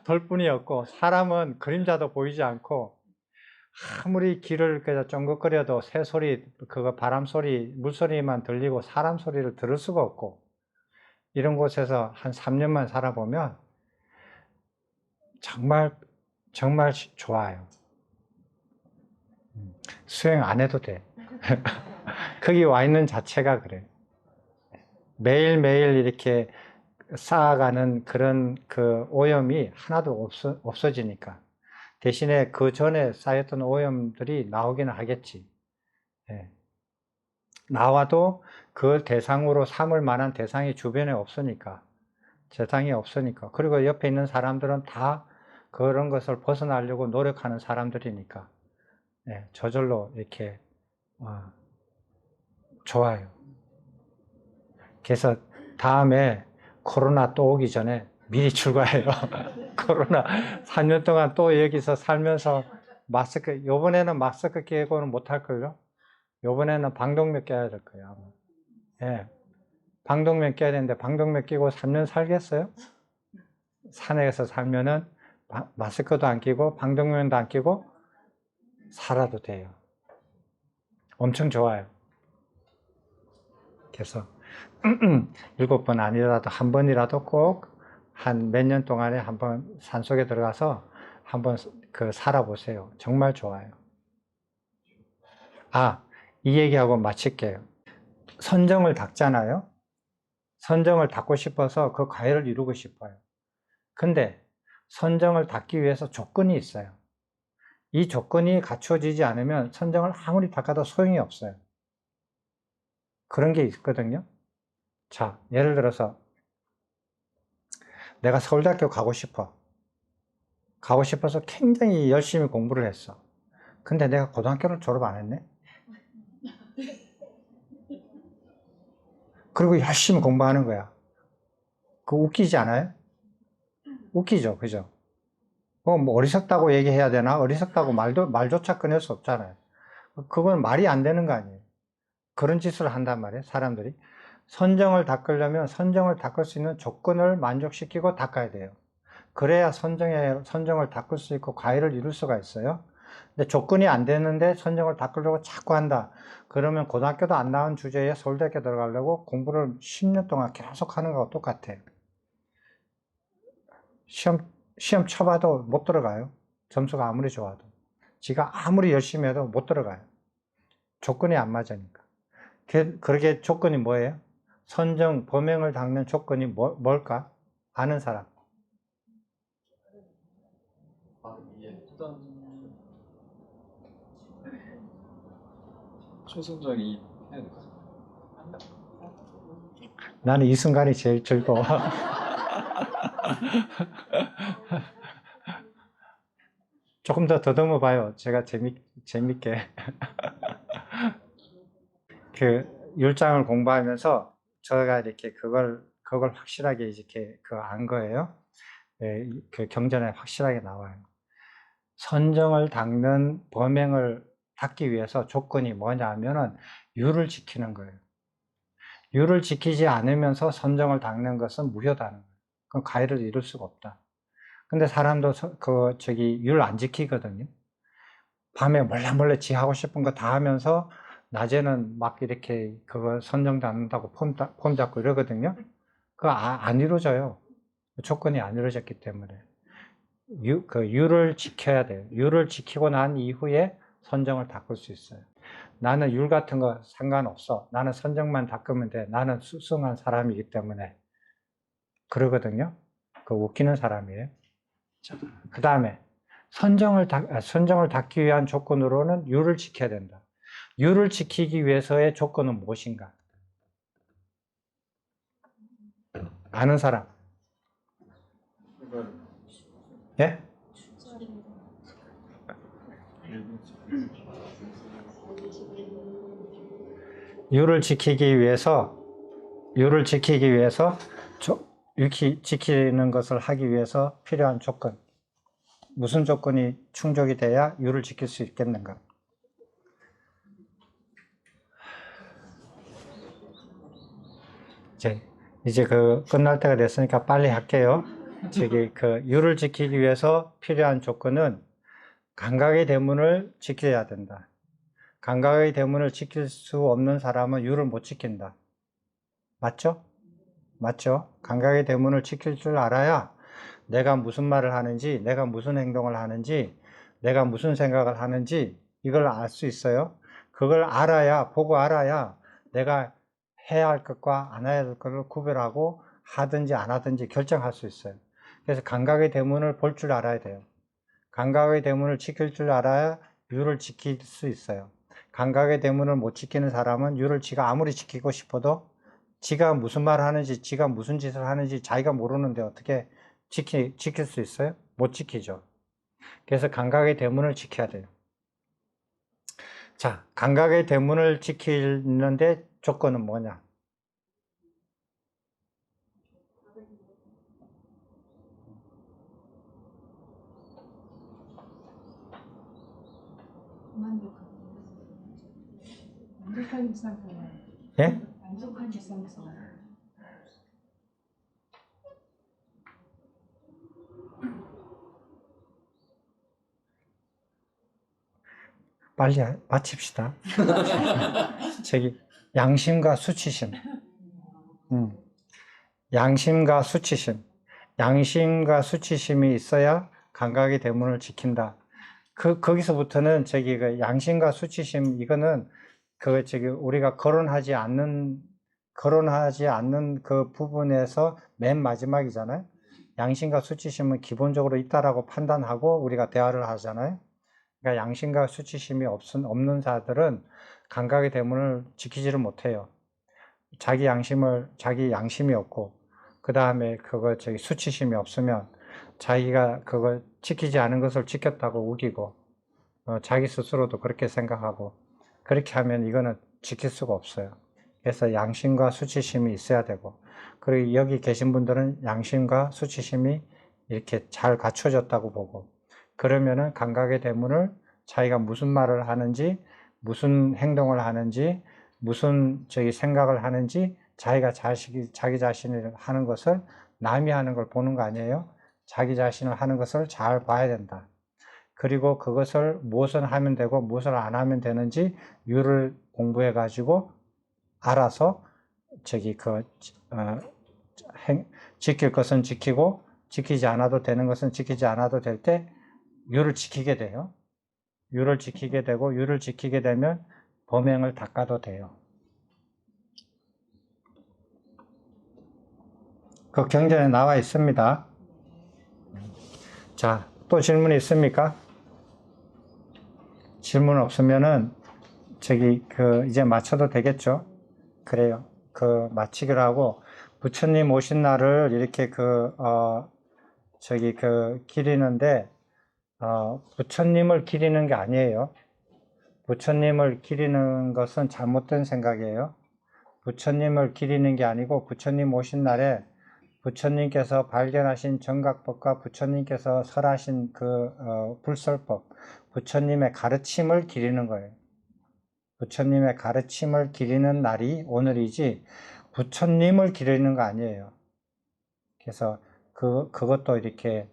돌뿐이었고, 사람은 그림자도 보이지 않고, 아무리 길을 그냥 쫑긋거려도 새 소리, 바람 소리, 물소리만 들리고 사람 소리를 들을 수가 없고, 이런 곳에서 한 3년만 살아보면 정말 좋아요. 수행 안 해도 돼. 거기 와 있는 자체가 그래. 매일매일 이렇게 쌓아가는 그런 오염이 하나도 없어지니까. 대신에 그 전에 쌓였던 오염들이 나오기는 하겠지. 예. 나와도 그 대상으로 삼을 만한 대상이 주변에 없으니까. 세상에 없으니까. 그리고 옆에 있는 사람들은 다 그런 것을 벗어나려고 노력하는 사람들이니까. 예, 저절로 이렇게 좋아요. 그래서 다음에 코로나 또 오기 전에 미리 출가해요. 코로나 3년 동안 또 여기서 살면서 요번에는 마스크 끼고는 못할걸요? 요번에는 방독면 껴야 될 거예요. 아마. 예. 방독면 껴야 되는데 방독면 끼고 3년 살겠어요? 산에서 살면은 마스크도 안 끼고 방독면도 안 끼고 살아도 돼요. 엄청 좋아요. 그래서 7번 아니라도 한 번이라도 꼭 한 몇 년 동안에 한번 산속에 들어가서 한번 살아보세요. 정말 좋아요. 이 얘기하고 마칠게요. 선정을 닦잖아요. 선정을 닦고 싶어서 그 과외를 이루고 싶어요. 근데 선정을 닦기 위해서 조건이 있어요. 이 조건이 갖춰지지 않으면 선정을 아무리 닦아도 소용이 없어요. 그런 게 있거든요. 자, 예를 들어서 내가 서울대학교 가고 싶어서 굉장히 열심히 공부를 했어. 근데 내가 고등학교를 졸업 안 했네? 그리고 열심히 공부하는 거야. 그거 웃기지 않아요? 웃기죠, 그죠? 뭐 어리석다고 얘기해야 되나? 어리석다고 말조차 꺼낼 수 없잖아요. 그건 말이 안 되는 거 아니에요. 그런 짓을 한단 말이에요, 사람들이. 선정을 닦으려면 선정을 닦을 수 있는 조건을 만족시키고 닦아야 돼요. 그래야 선정을 닦을 수 있고 과외를 이룰 수가 있어요. 근데 조건이 안 되는데 선정을 닦으려고 자꾸 한다. 그러면 고등학교도 안 나온 주제에 서울대학교 들어가려고 공부를 10년 동안 계속 하는 거하고 똑같아요. 시험 쳐봐도 못 들어가요. 점수가 아무리 좋아도. 지가 아무리 열심히 해도 못 들어가요. 조건이 안 맞으니까. 그렇게 조건이 뭐예요? 범행을 닦는 조건이 뭘까? 아는 사람. 최선정이 해야 될 것 같아요. 나는 이 순간이 제일 즐거워. 조금 더 더듬어 봐요. 제가 재밌게. 율장을 공부하면서 제가 이렇게 그걸 확실하게 이렇게 안 거예요. 경전에 확실하게 나와요. 선정을 닦는 범행을 닦기 위해서 조건이 뭐냐 하면은 율을 지키는 거예요. 율을 지키지 않으면서 선정을 닦는 것은 무효다는 거예요. 그럼 과외를 이룰 수가 없다. 근데 사람도 율 안 지키거든요. 밤에 몰래 지 하고 싶은 거 다 하면서 낮에는 막 이렇게 그거 선정도 안 한다고 폰 잡고 이러거든요. 그거 안 이루어져요. 조건이 안 이루어졌기 때문에. 율을 지켜야 돼요. 율을 지키고 난 이후에 선정을 닦을 수 있어요. 나는 율 같은 거 상관없어. 나는 선정만 닦으면 돼. 나는 수승한 사람이기 때문에. 그러거든요. 웃기는 사람이에요. 그 다음에 선정을 닦기 위한 조건으로는 율을 지켜야 된다. 율을 지키기 위해서의 조건은 무엇인가? 아는 사람? 예? 율을 지키기 위해서 지키는 것을 하기 위해서 필요한 조건, 무슨 조건이 충족이 돼야 유를 지킬 수 있겠는가? 이제 끝날 때가 됐으니까 빨리 할게요. 유를 지키기 위해서 필요한 조건은 감각의 대문을 지켜야 된다. 감각의 대문을 지킬 수 없는 사람은 유를 못 지킨다. 맞죠? 맞죠? 감각의 대문을 지킬 줄 알아야 내가 무슨 말을 하는지, 내가 무슨 행동을 하는지, 내가 무슨 생각을 하는지 이걸 알 수 있어요. 그걸 알아야, 보고 알아야 내가 해야 할 것과 안 해야 할 것을 구별하고 하든지 안 하든지 결정할 수 있어요. 그래서 감각의 대문을 볼 줄 알아야 돼요. 감각의 대문을 지킬 줄 알아야 유를 지킬 수 있어요. 감각의 대문을 못 지키는 사람은 유를 지가 아무리 지키고 싶어도 지가 무슨 말을 하는지, 지가 무슨 짓을 하는지 자기가 모르는데 어떻게 지킬 수 있어요? 못 지키죠. 그래서 감각의 대문을 지켜야 돼요. 자, 감각의 대문을 지키는데 조건은 뭐냐? 만족한 일상생활. 예? 만족한 일상생활. 빨리 마칩시다. 양심과 수치심. 양심과 수치심. 양심과 수치심이 있어야 감각의 대문을 지킨다. 거기서부터는 양심과 수치심, 이거는 우리가 거론하지 않는 그 부분에서 맨 마지막이잖아요. 양심과 수치심은 기본적으로 있다라고 판단하고 우리가 대화를 하잖아요. 그러니까 양심과 수치심이 없는 자들은 감각의 대문을 지키지를 못해요. 자기 양심이 없고, 그 다음에 수치심이 없으면 자기가 그걸 지키지 않은 것을 지켰다고 우기고, 자기 스스로도 그렇게 생각하고, 그렇게 하면 이거는 지킬 수가 없어요. 그래서 양심과 수치심이 있어야 되고, 그리고 여기 계신 분들은 양심과 수치심이 이렇게 잘 갖춰졌다고 보고, 그러면은 감각의 대문을 자기가 무슨 말을 하는지, 무슨 행동을 하는지, 무슨 생각을 하는지 자기 자신을 하는 것을 남이 하는 걸 보는 거 아니에요? 자기 자신을 하는 것을 잘 봐야 된다. 그리고 그것을 무엇을 하면 되고 무엇을 안 하면 되는지 유를 공부해 가지고 알아서 지킬 것은 지키고 지키지 않아도 되는 것은 지키지 않아도 될 때 유를 지키게 돼요. 유를 지키게 되고, 유를 지키게 되면 범행을 닦아도 돼요. 그 경전에 나와 있습니다. 자, 또 질문 있습니까? 질문 없으면은 이제 마쳐도 되겠죠? 그래요. 마치기로 하고, 부처님 오신 날을 이렇게 기리는데, 부처님을 기리는 게 아니에요. 부처님을 기리는 것은 잘못된 생각이에요. 부처님을 기리는 게 아니고, 부처님 오신 날에 부처님께서 발견하신 정각법과 부처님께서 설하신 불설법, 부처님의 가르침을 기리는 거예요. 부처님의 가르침을 기리는 날이 오늘이지, 부처님을 기리는 거 아니에요. 그래서 그것도 이렇게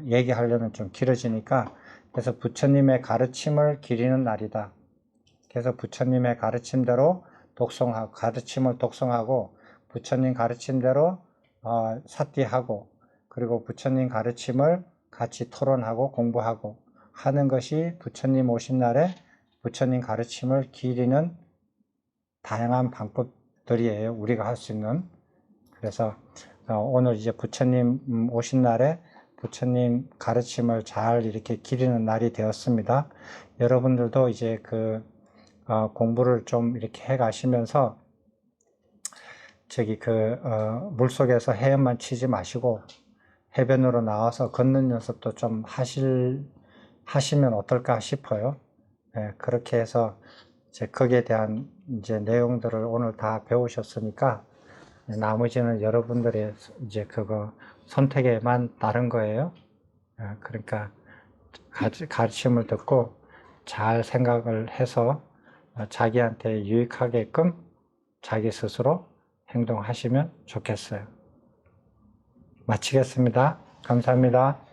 얘기하려면 좀 길어지니까, 그래서 부처님의 가르침을 기리는 날이다. 그래서 부처님의 가르침대로 가르침을 독송하고, 부처님 가르침대로 사띠하고, 그리고 부처님 가르침을 같이 토론하고 공부하고 하는 것이 부처님 오신 날에 부처님 가르침을 기리는 다양한 방법들이에요. 우리가 할 수 있는. 그래서 오늘 이제 부처님 오신 날에 부처님 가르침을 잘 이렇게 기리는 날이 되었습니다. 여러분들도 이제 공부를 좀 이렇게 해 가시면서 물속에서 헤엄만 치지 마시고 해변으로 나와서 걷는 연습도 좀 하시면 어떨까 싶어요. 네, 그렇게 해서 거기에 대한 이제 내용들을 오늘 다 배우셨으니까 나머지는 여러분들의 이제 그거 선택에만 따른 거예요. 그러니까 가르침을 듣고 잘 생각을 해서 자기한테 유익하게끔 자기 스스로 행동하시면 좋겠어요. 마치겠습니다. 감사합니다.